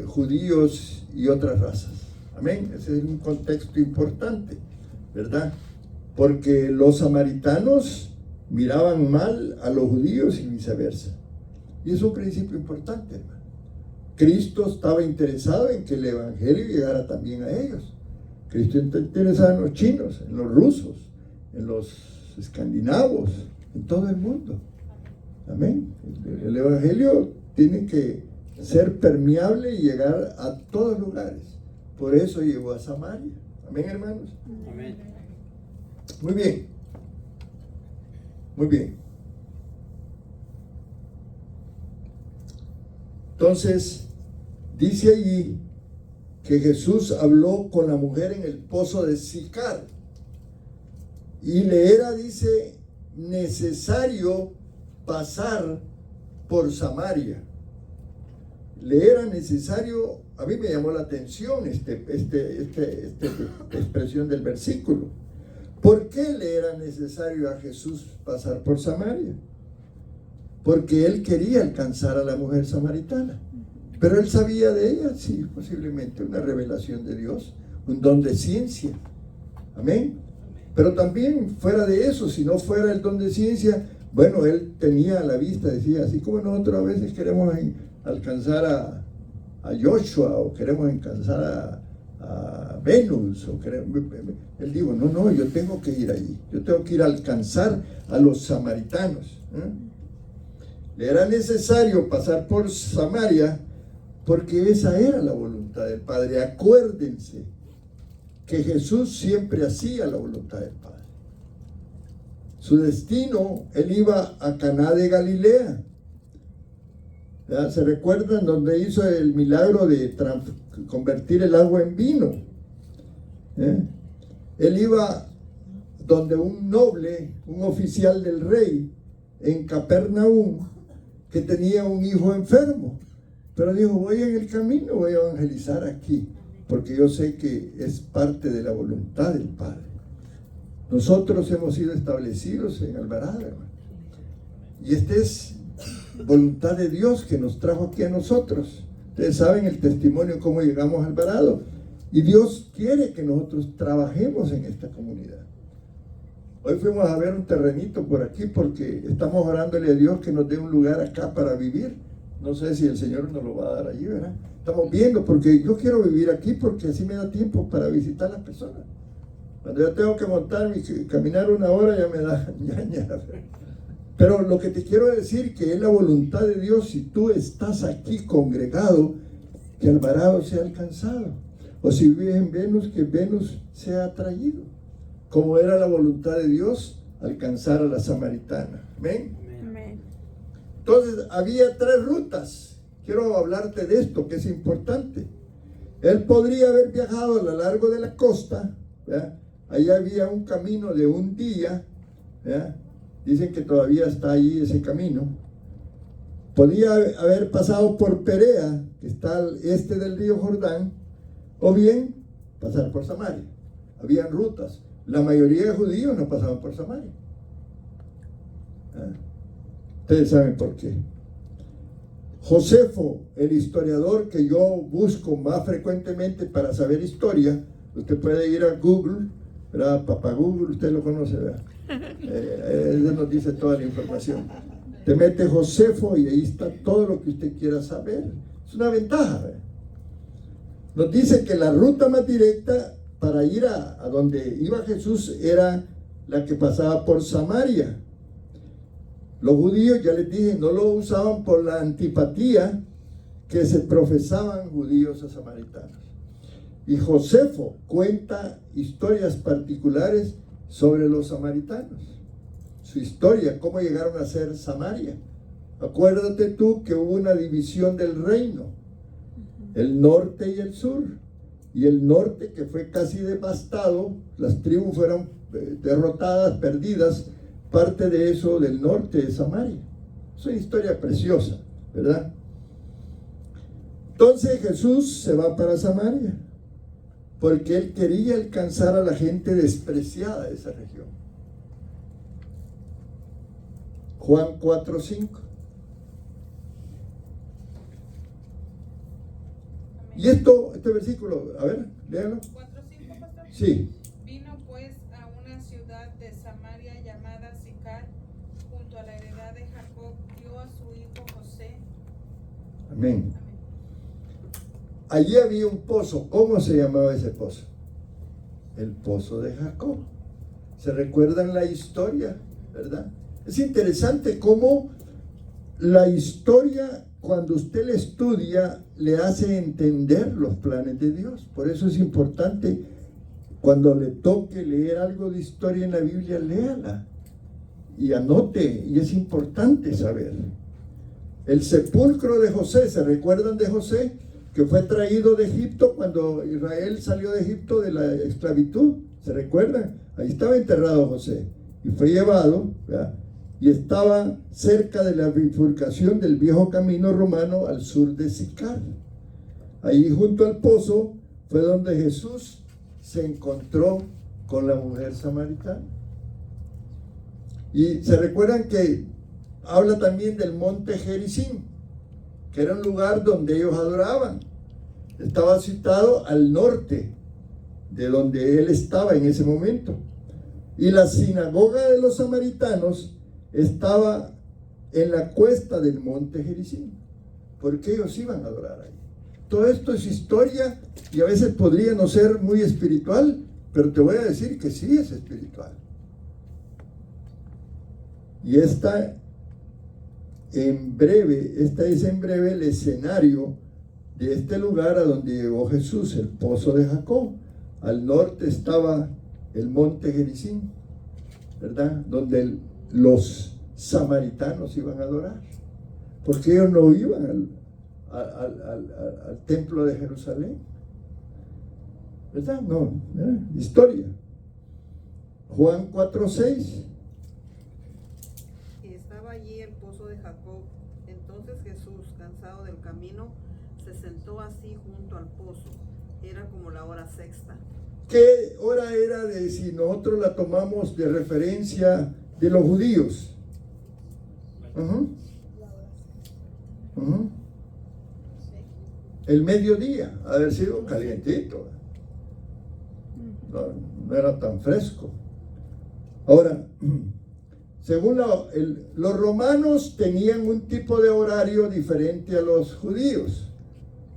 judíos y otras razas. Amén. Ese es un contexto importante, ¿verdad? Porque los samaritanos miraban mal a los judíos y viceversa. Y es un principio importante, hermano. Cristo estaba interesado en que el evangelio llegara también a ellos. Cristo está interesado en los chinos, en los rusos, en los escandinavos, en todo el mundo. Amén. El evangelio tiene que ser permeable y llegar a todos lugares. Por eso llegó a Samaria. Amén, hermanos. Amén. Muy bien. Muy bien. Entonces, dice allí que Jesús habló con la mujer en el pozo de Sicar. Y le era, dice, necesario pasar por Samaria. Le era necesario, a mí me llamó la atención esta expresión del versículo. ¿Por qué le era necesario a Jesús pasar por Samaria? Porque él quería alcanzar a la mujer samaritana. Pero él sabía de ella, sí, posiblemente una revelación de Dios, un don de ciencia. Amén. Pero también fuera de eso, si no fuera el don de ciencia, bueno, él tenía a la vista, decía, así como nosotros a veces queremos alcanzar a Joshua o queremos alcanzar a Venus, él dijo, no, yo tengo que ir allí, yo tengo que ir a alcanzar a los samaritanos. Le era necesario pasar por Samaria porque esa era la voluntad del Padre. Acuérdense que Jesús siempre hacía la voluntad del Padre. Su destino, él iba a Caná de Galilea. ¿Ya? ¿Se recuerdan donde hizo el milagro de convertir el agua en vino? Él iba donde un noble, un oficial del rey, en Capernaum, que tenía un hijo enfermo. Pero dijo, voy en el camino, voy a evangelizar aquí, porque yo sé que es parte de la voluntad del Padre. Nosotros hemos sido establecidos en Alvarado, hermano. Y esta es voluntad de Dios que nos trajo aquí a nosotros. Ustedes saben el testimonio cómo llegamos a Alvarado. Y Dios quiere que nosotros trabajemos en esta comunidad. Hoy fuimos a ver un terrenito por aquí porque estamos orándole a Dios que nos dé un lugar acá para vivir. No sé si el Señor nos lo va a dar allí, ¿verdad? Estamos viendo porque yo quiero vivir aquí porque así me da tiempo para visitar a las personas. Cuando yo tengo que montarme y caminar una hora ya me da ñaña. Pero lo que te quiero decir que es la voluntad de Dios, si tú estás aquí congregado, que Alvarado sea alcanzado. O si vives en Venus, que Venus sea atraído. Como era la voluntad de Dios, alcanzar a la samaritana. ¿Amén? Amén. Entonces había 3 rutas. Quiero hablarte de esto, que es importante. Él podría haber viajado a lo largo de la costa, ¿verdad? Ahí había un camino de un día, ¿verdad? Dicen que todavía está ahí ese camino. Podía haber pasado por Perea, que está al este del río Jordán, o bien pasar por Samaria. Habían rutas. La mayoría de judíos no pasaban por Samaria. Ustedes saben por qué. Josefo, el historiador que yo busco más frecuentemente para saber historia, usted puede ir a Google, ¿verdad? Papá Google, usted lo conoce, ¿verdad? Él nos dice toda la información. Te mete Josefo y ahí está todo lo que usted quiera saber. Es una ventaja, ¿verdad? Nos dice que la ruta más directa para ir a donde iba Jesús era la que pasaba por Samaria. Los judíos, ya les dije, no lo usaban por la antipatía que se profesaban judíos a samaritanos. Y Josefo cuenta historias particulares sobre los samaritanos. Su historia, cómo llegaron a ser Samaria. Acuérdate tú que hubo una división del reino, el norte y el sur. Y el norte, que fue casi devastado, las tribus fueron derrotadas, perdidas. Parte de eso del norte de Samaria. Es una historia preciosa, ¿verdad? Entonces Jesús se va para Samaria porque él quería alcanzar a la gente despreciada de esa región. Juan 4:5. Y este versículo, a ver, léalo. 4:5, pastor. Sí. Vino pues a una ciudad de Samaria llamada Sicar, junto a la heredad de Jacob, dio a su hijo José. Amén. Allí había un pozo. ¿Cómo se llamaba ese pozo? El pozo de Jacob. ¿Se recuerdan la historia? ¿Verdad? Es interesante cómo la historia, cuando usted la estudia, le hace entender los planes de Dios. Por eso es importante, cuando le toque leer algo de historia en la Biblia, léala y anote, y es importante saber. El sepulcro de José, ¿se recuerdan de José? Que fue traído de Egipto cuando Israel salió de Egipto de la esclavitud. ¿Se recuerdan? Ahí estaba enterrado José y fue llevado, ¿verdad? Y estaba cerca de la bifurcación del viejo camino romano al sur de Sicar. Ahí junto al pozo fue donde Jesús se encontró con la mujer samaritana. Y se recuerdan que habla también del monte Gerizim, que era un lugar donde ellos adoraban. Estaba situado al norte de donde él estaba en ese momento. Y la sinagoga de los samaritanos estaba en la cuesta del monte Gerizim, porque ellos iban a adorar ahí. Todo esto es historia y a veces podría no ser muy espiritual, pero te voy a decir que sí es espiritual. Y esta es en breve el escenario de este lugar a donde llegó Jesús, el pozo de Jacob. Al norte estaba el monte Gerizim, ¿verdad? Donde los samaritanos iban a adorar, porque ellos no iban al templo de Jerusalén, ¿verdad? No, ¿verdad? Historia. Juan 4:6. Y estaba allí el pozo de Jacob. Entonces Jesús, cansado del camino, se sentó así junto al pozo. Era como la hora sexta. ¿Qué hora era de si nosotros la tomamos de referencia de los judíos? El mediodía, ha de haber sido calientito. No era tan fresco. Ahora, según los romanos tenían un tipo de horario diferente a los judíos.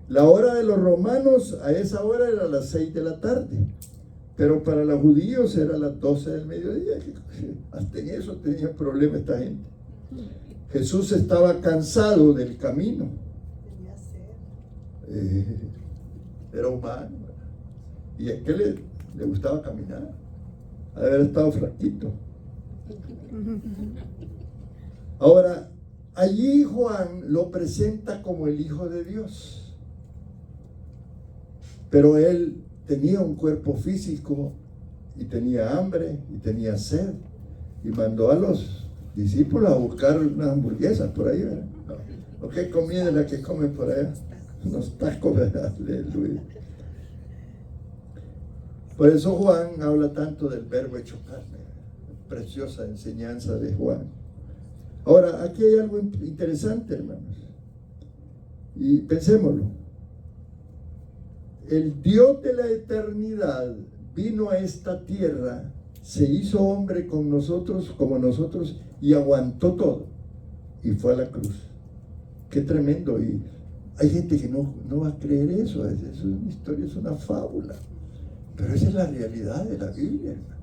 La hora de los romanos a esa hora era las 6 de la tarde, pero para los judíos era las 12 del mediodía. Hasta en eso tenía problema esta gente. Jesús estaba cansado del camino. Era humano. Y es que le gustaba caminar. Ha de haber estado flaquito. Ahora, allí Juan lo presenta como el Hijo de Dios. Pero él tenía un cuerpo físico y tenía hambre y tenía sed. Y mandó a los discípulos a buscar unas hamburguesas por ahí, ¿verdad? ¿O qué comida es la que comen por allá? Unos tacos, ¿verdad? Aleluya. Por eso Juan habla tanto del verbo hecho carne. Preciosa enseñanza de Juan. Ahora, aquí hay algo interesante, hermanos. Y pensémoslo. El Dios de la eternidad vino a esta tierra, se hizo hombre con nosotros, como nosotros, y aguantó todo. Y fue a la cruz. Qué tremendo. Y hay gente que no va a creer eso. Es una historia, es una fábula. Pero esa es la realidad de la Biblia, hermano.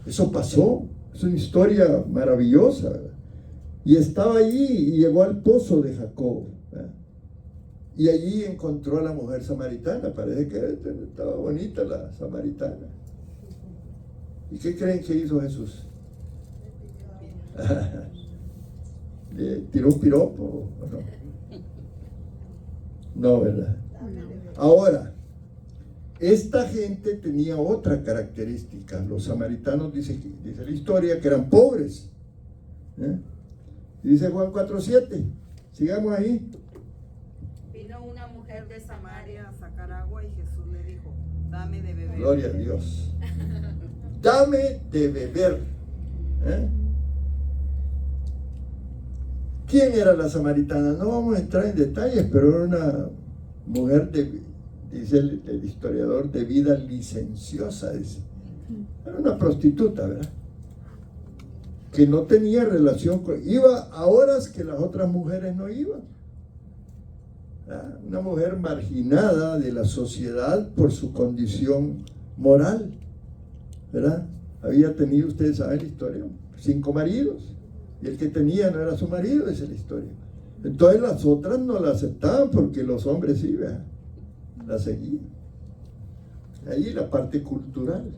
Eso pasó. Es una historia maravillosa, ¿verdad? Y estaba allí y llegó al pozo de Jacob, ¿verdad? Y allí encontró a la mujer samaritana. Parece que estaba bonita la samaritana. ¿Y qué creen que hizo Jesús? ¿Le tiró un piropo o no? No, ¿verdad? Ahora, esta gente tenía otra característica. Los samaritanos, dice la historia, que eran pobres. Y dice Juan 4:7. Sigamos ahí. Vino una mujer de Samaria a sacar agua y Jesús le dijo, dame de beber. Gloria a Dios. Dame de beber. ¿Quién era la samaritana? No vamos a entrar en detalles, pero era una mujer dice el historiador, de vida licenciosa. Dice. Era una prostituta, ¿verdad? Que no tenía relación iba a horas que las otras mujeres no iban. Una mujer marginada de la sociedad por su condición moral, ¿verdad? Había tenido, ustedes saben la historia, 5 maridos, y el que tenía no era su marido, esa es la historia. Entonces las otras no la aceptaban porque los hombres sí, ¿verdad? La seguían. Ahí la parte cultural.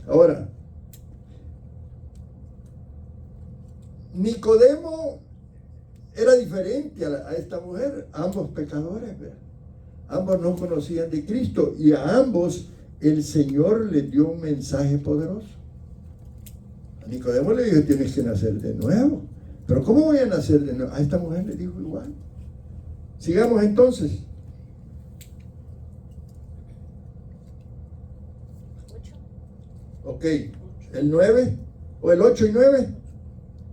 Ahora, Nicodemo era diferente a esta mujer, ambos pecadores, ¿verdad? Ambos no conocían de Cristo y a ambos el Señor les dio un mensaje poderoso. A Nicodemo le dijo, tienes que nacer de nuevo. Pero ¿cómo voy a nacer de nuevo? A esta mujer le dijo igual. Sigamos entonces. 8. Ok, el 9 o el 8 y 9.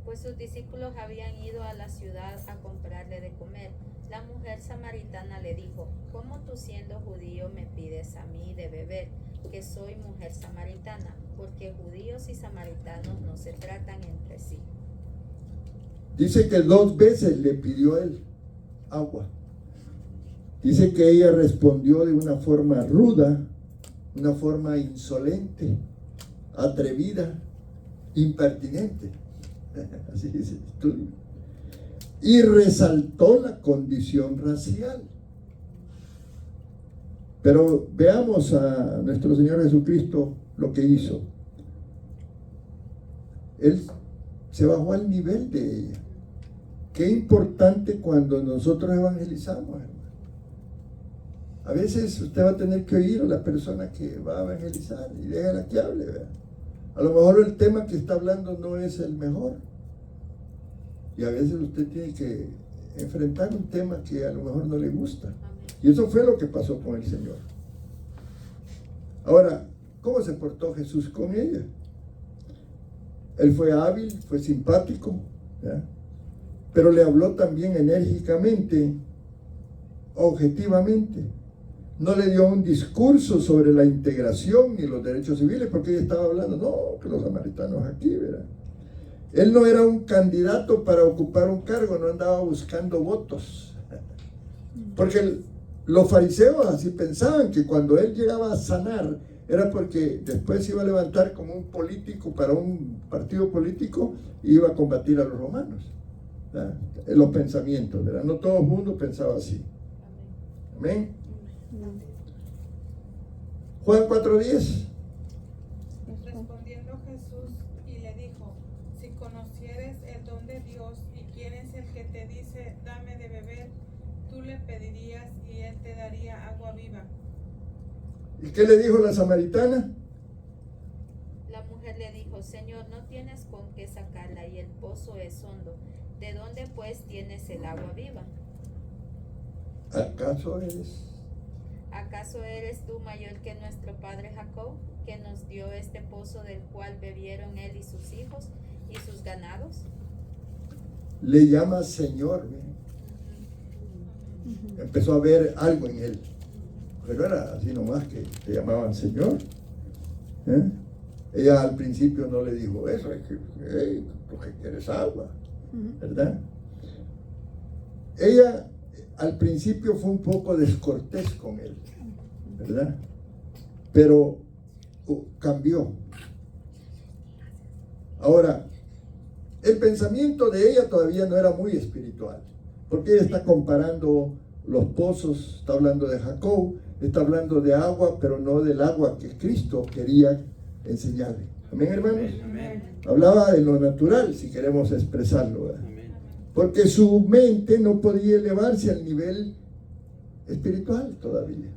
Pues sus discípulos habían ido a la ciudad a comprarle de comer. La mujer samaritana le dijo, ¿cómo tú siendo judío me pides a mí de beber, que soy mujer samaritana? Porque judíos y samaritanos no se tratan entre sí. Dice que 2 veces le pidió él agua. Dice que ella respondió de una forma ruda, una forma insolente, atrevida, impertinente. Así dice el estudio. Y resaltó la condición racial. Pero veamos a nuestro Señor Jesucristo lo que hizo. Él se bajó al nivel de ella. Qué importante cuando nosotros evangelizamos, hermano. A veces usted va a tener que oír a la persona que va a evangelizar y déjala que hable, ¿verdad? A lo mejor el tema que está hablando no es el mejor. Y a veces usted tiene que enfrentar un tema que a lo mejor no le gusta. Y eso fue lo que pasó con el Señor. Ahora, ¿cómo se portó Jesús con ella? Él fue hábil, fue simpático, ¿ya? Pero le habló también enérgicamente, objetivamente. No le dio un discurso sobre la integración ni los derechos civiles, porque ella estaba hablando, no, que los samaritanos aquí, ¿verdad? Él no era un candidato para ocupar un cargo, no andaba buscando votos. Porque los fariseos así pensaban que cuando él llegaba a sanar, era porque después se iba a levantar como un político para un partido político y iba a combatir a los romanos. ¿Verdad? Los pensamientos, ¿verdad? No todo el mundo pensaba así. Amén. Juan 4:10. Respondiendo Jesús y le dijo, si conocieres el don de Dios y quién es el que te dice, dame de beber, tú le pedirías y él te daría agua viva. ¿Y qué le dijo la samaritana? La mujer le dijo, Señor, no tienes con qué sacarla y el pozo es hondo. ¿De dónde pues tienes el agua viva? ¿Acaso eres tú mayor que nuestro padre Jacob, que nos dio este pozo del cual bebieron él y sus hijos y sus ganados? Le llama Señor. Empezó a ver algo en él. Pero era así nomás que le llamaban Señor. Ella al principio no le dijo eso, es que ¿tú qué quieres agua? ¿Verdad? Ella al principio fue un poco descortés con él, ¿verdad? Pero cambió. Ahora, el pensamiento de ella todavía no era muy espiritual, porque ella está comparando los pozos, está hablando de Jacob, está hablando de agua, pero no del agua que Cristo quería enseñarle. Amén, hermanos. Amén. Hablaba de lo natural, si queremos expresarlo, ¿verdad? Amén. Porque su mente no podía elevarse al nivel espiritual todavía.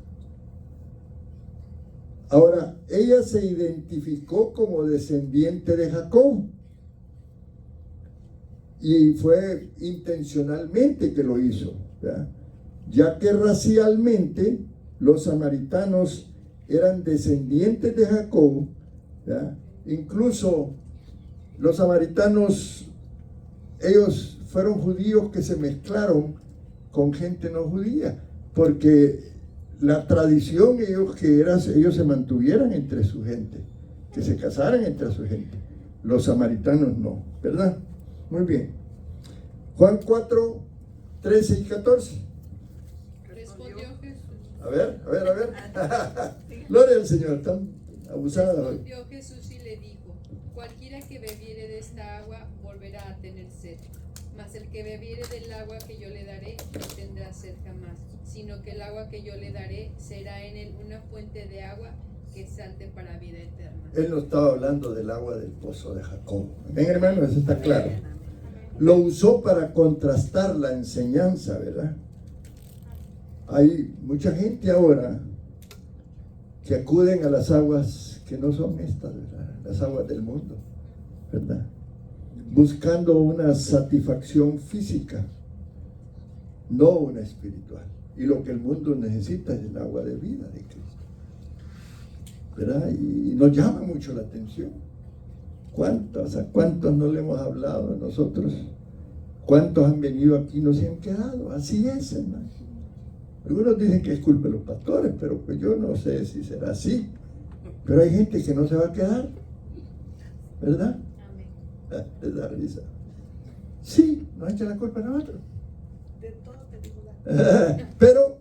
Ahora, ella se identificó como descendiente de Jacob. Y fue intencionalmente que lo hizo, ¿verdad? Ya que racialmente los samaritanos eran descendientes de Jacob, ¿verdad? Incluso los samaritanos, ellos fueron judíos que se mezclaron con gente no judía, porque la tradición ellos se mantuvieran entre su gente, que se casaran entre su gente. Los samaritanos no, ¿verdad? Muy bien. Juan 4, 13 y 14. Respondió Jesús. A ver. Gloria al Señor, tan abusada. Respondió Jesús y le dijo, cualquiera que bebiere de esta agua volverá a tener sed, mas el que bebiere del agua que yo le daré no tendrá sed jamás, sino que el agua que yo le daré será en él una fuente de agua que salte para vida eterna. Él no estaba hablando del agua del pozo de Jacob. Ven, hermano, eso está claro. Lo usó para contrastar la enseñanza, ¿verdad? Hay mucha gente ahora que acuden a las aguas que no son estas, ¿verdad? Las aguas del mundo, ¿verdad? Buscando una satisfacción física, no una espiritual. Y lo que el mundo necesita es el agua de vida de Cristo, ¿verdad? Y nos llama mucho la atención. ¿A cuántos no le hemos hablado a nosotros? ¿Cuántos han venido aquí y no se han quedado? Así es, hermano. Algunos dicen que es culpa de los pastores, pero pues yo no sé si será así. Pero hay gente que no se va a quedar, ¿verdad? Amén. Les da risa. Sí, no echa la culpa a nosotros. De todo te digo la Pero,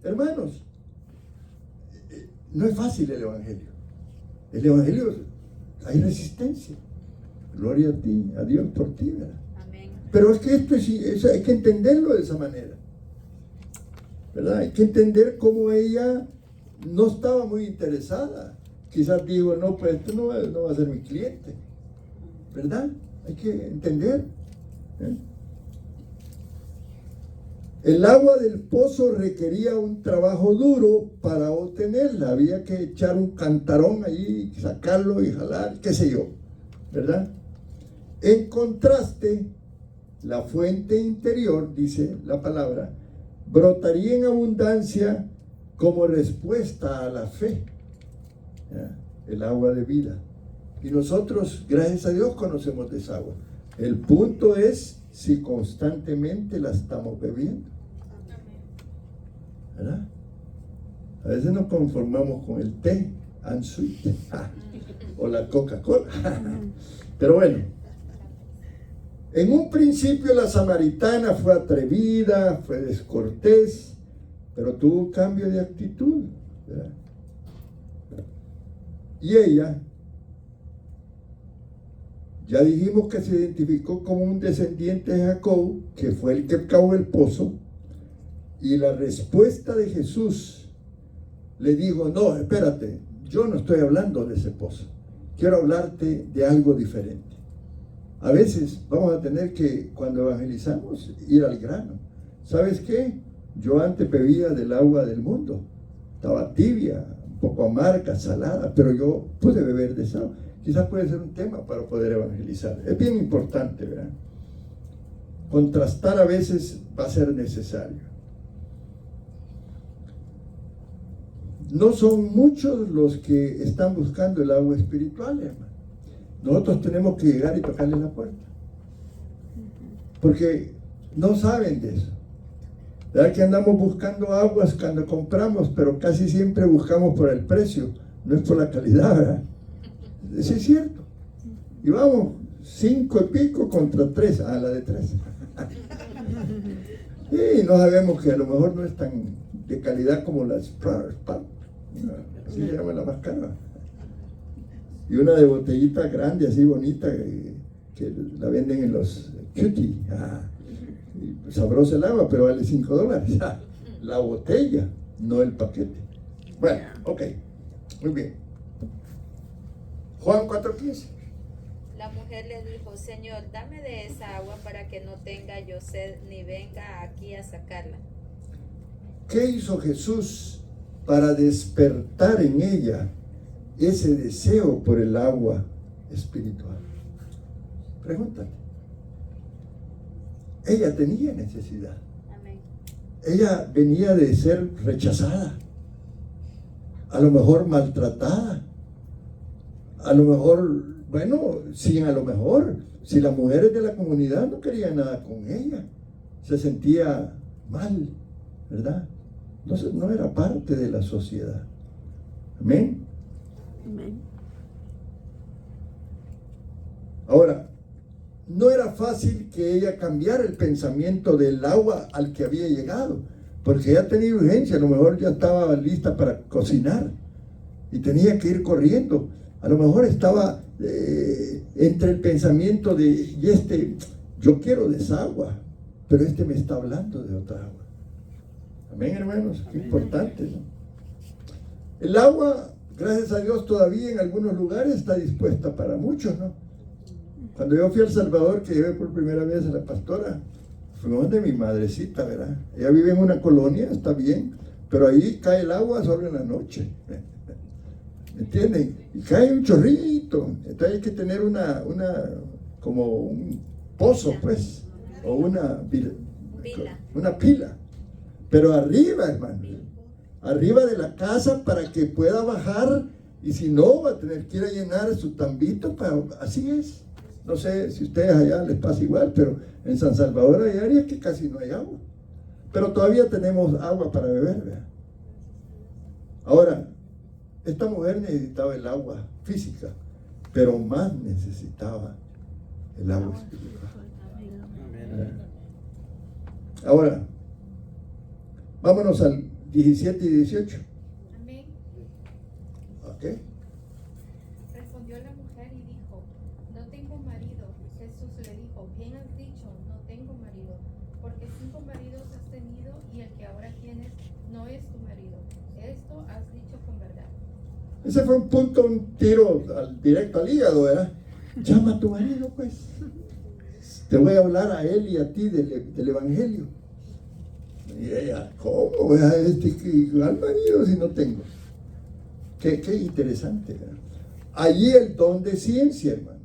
hermanos, no es fácil el Evangelio. El Evangelio, hay resistencia. Gloria a ti, a Dios por ti, ¿verdad? Amén. Pero es que esto hay que entenderlo de esa manera, ¿verdad? Hay que entender cómo ella no estaba muy interesada. Quizás digo, no, pues esto no va a ser mi cliente, ¿verdad? Hay que entender. El agua del pozo requería un trabajo duro para obtenerla. Había que echar un cantarón allí, sacarlo y jalar, qué sé yo, ¿verdad? En contraste, la fuente interior, dice la palabra, brotaría en abundancia como respuesta a la fe, ¿ya? El agua de vida. Y nosotros, gracias a Dios, conocemos de esa agua. El punto es si constantemente la estamos bebiendo, ¿verdad? A veces nos conformamos con el té and sweet o la Coca-Cola. Pero bueno, en un principio la samaritana fue atrevida, fue descortés, pero tuvo un cambio de actitud, ¿verdad? Y ella, ya dijimos que se identificó como un descendiente de Jacob, que fue el que cavó el pozo, y la respuesta de Jesús le dijo, no, espérate, yo no estoy hablando de ese pozo, quiero hablarte de algo diferente. A veces vamos a tener que, cuando evangelizamos, ir al grano. ¿Sabes qué? Yo antes bebía del agua del mundo. Estaba tibia, un poco amarga, salada, pero yo pude beber de esa agua. Quizás puede ser un tema para poder evangelizar. Es bien importante, ¿verdad? Contrastar a veces va a ser necesario. No son muchos los que están buscando el agua espiritual, hermano. Nosotros tenemos que llegar y tocarle la puerta. Porque no saben de eso. ¿Verdad que andamos buscando aguas cuando compramos, pero casi siempre buscamos por el precio, no es por la calidad, ¿verdad? Eso es cierto. Y vamos, 5 y pico contra 3, a la de 3. Y no sabemos que a lo mejor no es tan de calidad como las Spar, así se llama la más cara. Y una de botellita grande, así bonita, que la venden en los cutie. Sabrosa el agua, pero vale $5. La botella, no el paquete. Bueno, ok, muy bien. Juan 4:15. La mujer le dijo, Señor, dame de esa agua para que no tenga yo sed ni venga aquí a sacarla. ¿Qué hizo Jesús para despertar en ella ese deseo por el agua espiritual? Pregúntate. Ella tenía necesidad. Amén. Ella venía de ser rechazada, a lo mejor maltratada, a lo mejor, bueno, si las mujeres de la comunidad no querían nada con ella, se sentía mal, ¿verdad? Entonces no era parte de la sociedad. Amén. Amén. Ahora, no era fácil que ella cambiara el pensamiento del agua al que había llegado, porque ella tenía urgencia, a lo mejor ya estaba lista para cocinar y tenía que ir corriendo. A lo mejor estaba entre el pensamiento de, yo quiero de esa agua, pero me está hablando de otra agua. Amén, hermanos, qué importante, ¿no? El agua, gracias a Dios, todavía en algunos lugares está dispuesta para muchos, ¿no? Cuando yo fui a El Salvador, que llevé por primera vez a la pastora, fuimos de mi madrecita, ¿verdad? Ella vive en una colonia, está bien, pero ahí cae el agua solo en la noche. ¿Me entienden? Y cae un chorrito. Entonces hay que tener como un pozo, pues, o una pila. Pero arriba, hermano, arriba de la casa para que pueda bajar, y si no, va a tener que ir a llenar su tambito, así es. No sé si ustedes allá les pasa igual, pero en San Salvador hay áreas que casi no hay agua. Pero todavía tenemos agua para beber, ¿verdad? Ahora, esta mujer necesitaba el agua física, pero más necesitaba el agua espiritual. Ahora, vámonos al 17 y 18. Amén. ¿Ok? Respondió la mujer y dijo, no tengo marido. Jesús le dijo, bien has dicho, no tengo marido, porque 5 maridos has tenido y el que ahora tienes no es tu marido. Esto has dicho con verdad. Ese fue un tiro directo al hígado, ¿verdad? Llama a tu marido, pues. Te voy a hablar a él y a ti del evangelio. Y ella, ¿cómo voy a al marido si no tengo? Qué interesante, ¿verdad? Allí el don de ciencia, hermano.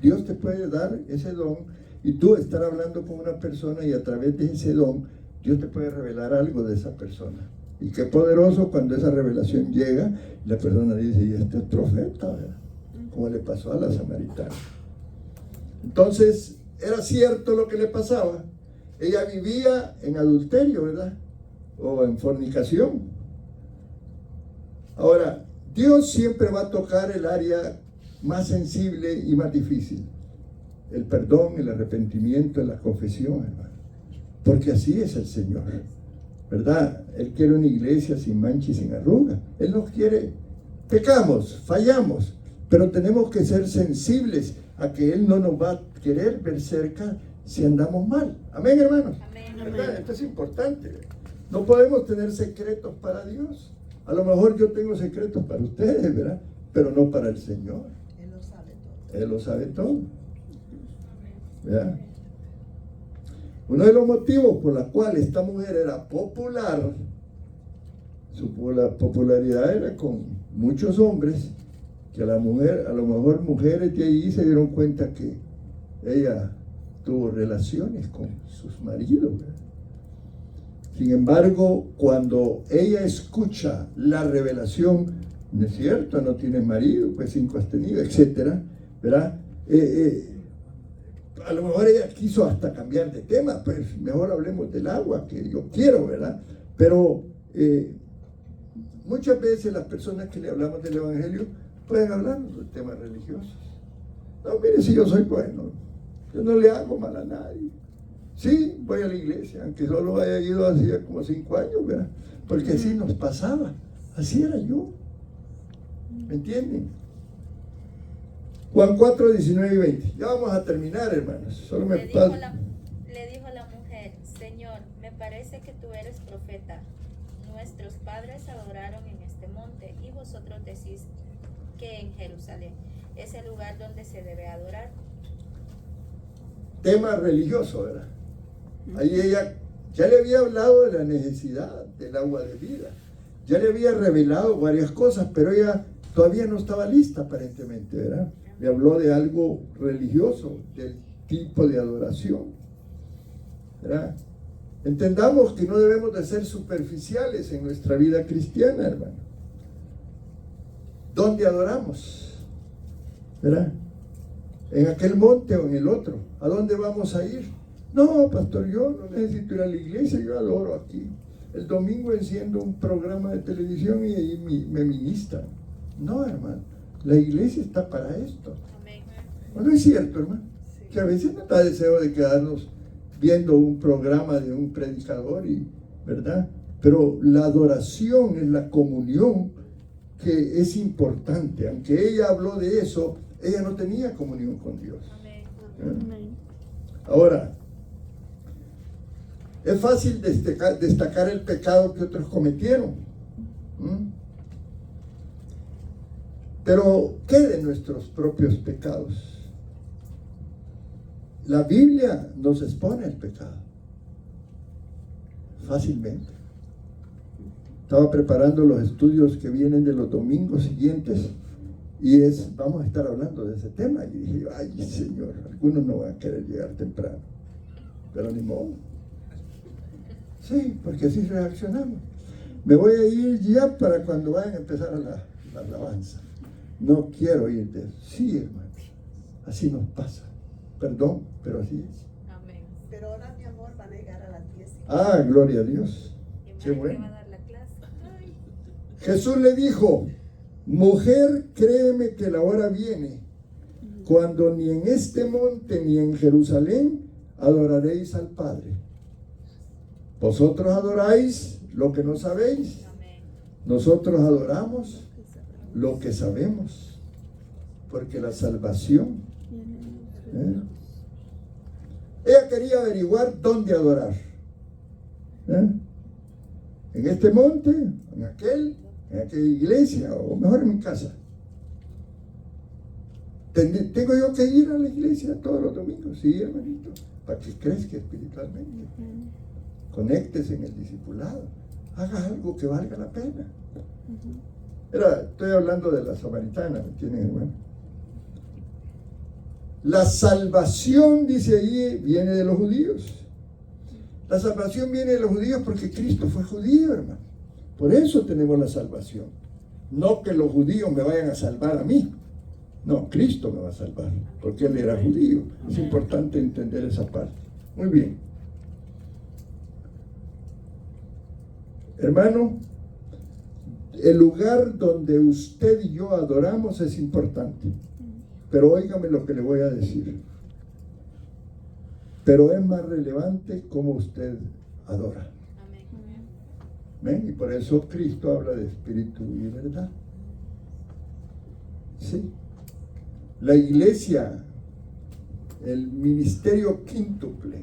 Dios te puede dar ese don y tú estar hablando con una persona y a través de ese don Dios te puede revelar algo de esa persona. Y qué poderoso cuando esa revelación llega y la persona dice, y este es profeta, ¿verdad? Como le pasó a la samaritana. Entonces, era cierto lo que le pasaba. Ella vivía en adulterio, ¿verdad? O en fornicación. Ahora, Dios siempre va a tocar el área más sensible y más difícil. El perdón, el arrepentimiento, la confesión, hermano. Porque así es el Señor, ¿verdad? Él quiere una iglesia sin mancha y sin arruga. Él nos quiere, pecamos, fallamos, pero tenemos que ser sensibles a que Él no nos va a querer ver cerca si andamos mal. Amén, hermanos. Amén. ¿Verdad? Esto es importante. No podemos tener secretos para Dios. A lo mejor yo tengo secretos para ustedes, ¿verdad? Pero no para el Señor. Él lo sabe todo. Él lo sabe todo. ¿verdad? Uno de los motivos por los cuales esta mujer era popular, su popularidad era con muchos hombres, que a lo mejor mujeres de ahí se dieron cuenta que ella tuvo relaciones con sus maridos, ¿verdad? Sin embargo, cuando ella escucha la revelación, no es cierto, no tienes marido, pues 5 has tenido, etcétera, ¿verdad? A lo mejor ella quiso hasta cambiar de tema, pues mejor hablemos del agua, que yo quiero, ¿verdad? Pero muchas veces las personas que le hablamos del Evangelio pueden hablar de temas religiosos. No, mire, si yo soy bueno, yo no le hago mal a nadie. Sí, voy a la iglesia, aunque solo haya ido hacía como 5 años, ¿verdad? Porque así nos pasaba, así era yo. ¿Me entienden? Juan 4, 19 y 20. Ya vamos a terminar, hermanos. Solo me Le dijo la mujer: Señor, me parece que tú eres profeta. Nuestros padres adoraron en este monte, y vosotros decís que en Jerusalén es el lugar donde se debe adorar. Tema religioso, ¿verdad? Ahí ella ya le había hablado de la necesidad del agua de vida. Ya le había revelado varias cosas, pero ella todavía no estaba lista aparentemente, ¿verdad? Le habló de algo religioso, del tipo de adoración, ¿verdad? Entendamos que no debemos de ser superficiales en nuestra vida cristiana, hermano. ¿Dónde adoramos? ¿Verdad? ¿En aquel monte o en el otro? ¿A dónde vamos a ir? No, pastor, yo no necesito ir a la iglesia, yo adoro aquí. El domingo enciendo un programa de televisión y ahí me ministran. No, hermano, la iglesia está para esto. Amén. ¿No es cierto, hermano? Que a veces nos da deseo de quedarnos viendo un programa de un predicador, ¿verdad? Pero la adoración es la comunión que es importante. Aunque ella habló de eso, ella no tenía comunión con Dios. Amén. Ahora, es fácil destacar el pecado que otros cometieron. Pero, ¿qué de nuestros propios pecados? La Biblia nos expone el pecado fácilmente. Estaba preparando los estudios que vienen de los domingos siguientes y vamos a estar hablando de ese tema. Y dije, ay Señor, algunos no van a querer llegar temprano, pero ni modo. Sí, porque así reaccionamos. Me voy a ir ya para cuando vayan a empezar la alabanza. No quiero ir de eso. Sí, hermano, así nos pasa. Perdón, pero así es. Amén. Pero ahora, mi amor, van a llegar a las 10. Ah, gloria a Dios. Qué bueno. Va a dar la clase. Ay. Jesús le dijo: mujer, créeme que la hora viene cuando ni en este monte ni en Jerusalén adoraréis al Padre. Vosotros adoráis lo que no sabéis. Amén. Nosotros adoramos lo que sabemos, porque la salvación. Ella quería averiguar dónde adorar. En este monte, en aquella iglesia, o mejor en mi casa. ¿Tengo yo que ir a la iglesia todos los domingos? Sí, hermanito, para que crezca espiritualmente. Conéctese en el discipulado. Haga algo que valga la pena. Estoy hablando de la samaritana, ¿me entienden, hermano? La salvación, dice ahí, viene de los judíos. La salvación viene de los judíos porque Cristo fue judío, hermano. Por eso tenemos la salvación. No que los judíos me vayan a salvar a mí. No, Cristo me va a salvar, porque Él era judío. Es importante entender esa parte. Muy bien. Hermano, el lugar donde usted y yo adoramos es importante. Pero óigame lo que le voy a decir. Pero es más relevante cómo usted adora. Amén. ¿Ven? Y por eso Cristo habla de espíritu y verdad. Sí. La iglesia, el ministerio quíntuple,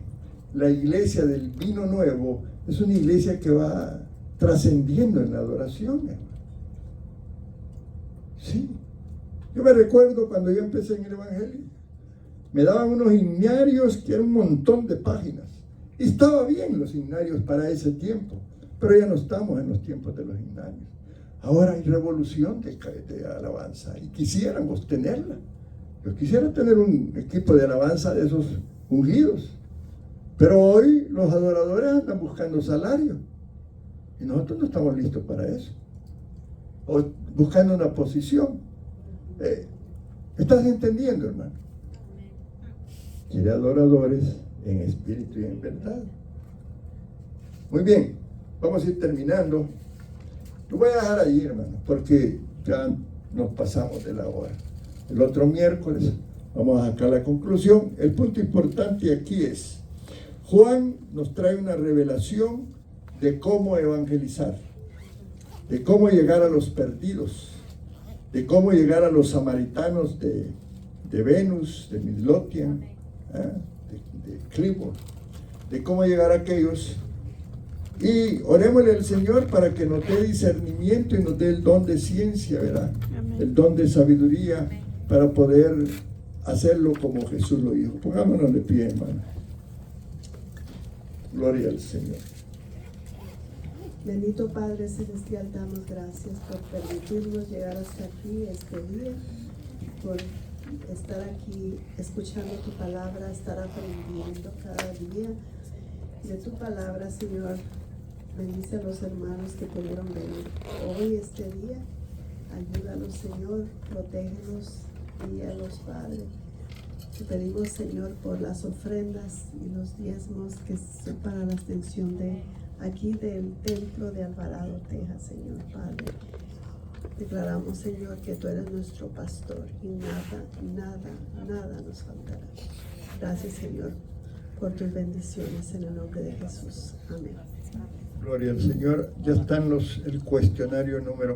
la iglesia del vino nuevo, es una iglesia que va trascendiendo en la adoración, hermano. Sí. Yo me recuerdo cuando yo empecé en el Evangelio, Me daban unos himnarios que eran un montón de páginas. Y estaba bien los himnarios para ese tiempo, pero ya no estamos en los tiempos de los himnarios. Ahora hay revolución de alabanza y quisiéramos tenerla. Yo quisiera tener un equipo de alabanza de esos ungidos. Pero hoy los adoradores andan buscando salario. Y nosotros no estamos listos para eso. O buscando una posición. ¿Estás entendiendo, hermano? Quiere adoradores en espíritu y en verdad. Muy bien, vamos a ir terminando. Lo voy a dejar ahí, hermano, porque ya nos pasamos de la hora. El otro miércoles vamos a sacar la conclusión. El punto importante aquí es, Juan nos trae una revelación de cómo evangelizar, de cómo llegar a los perdidos, de cómo llegar a los samaritanos de Venus, de Midlothian, de Clipboard, de cómo llegar a aquellos. Y orémosle al Señor para que nos dé discernimiento y nos dé el don de ciencia, ¿verdad? Amén. El don de sabiduría. Amén. Para poder hacerlo como Jesús lo dijo. Pongámonos de pie, hermano. Gloria al Señor. Bendito Padre Celestial, damos gracias por permitirnos llegar hasta aquí este día, por estar aquí escuchando tu palabra, estar aprendiendo cada día de tu palabra, Señor. Bendice a los hermanos que pudieron venir hoy, este día. Ayúdalos, Señor, protégelos, guíalos, Padre. Te pedimos, Señor, por las ofrendas y los diezmos que son para la extensión de aquí del templo de Alvarado, Texas, Señor, Padre. Declaramos, Señor, que tú eres nuestro pastor y nada nos faltará. Gracias, Señor, por tus bendiciones en el nombre de Jesús. Amén. Gloria al Señor. Ya están el cuestionario número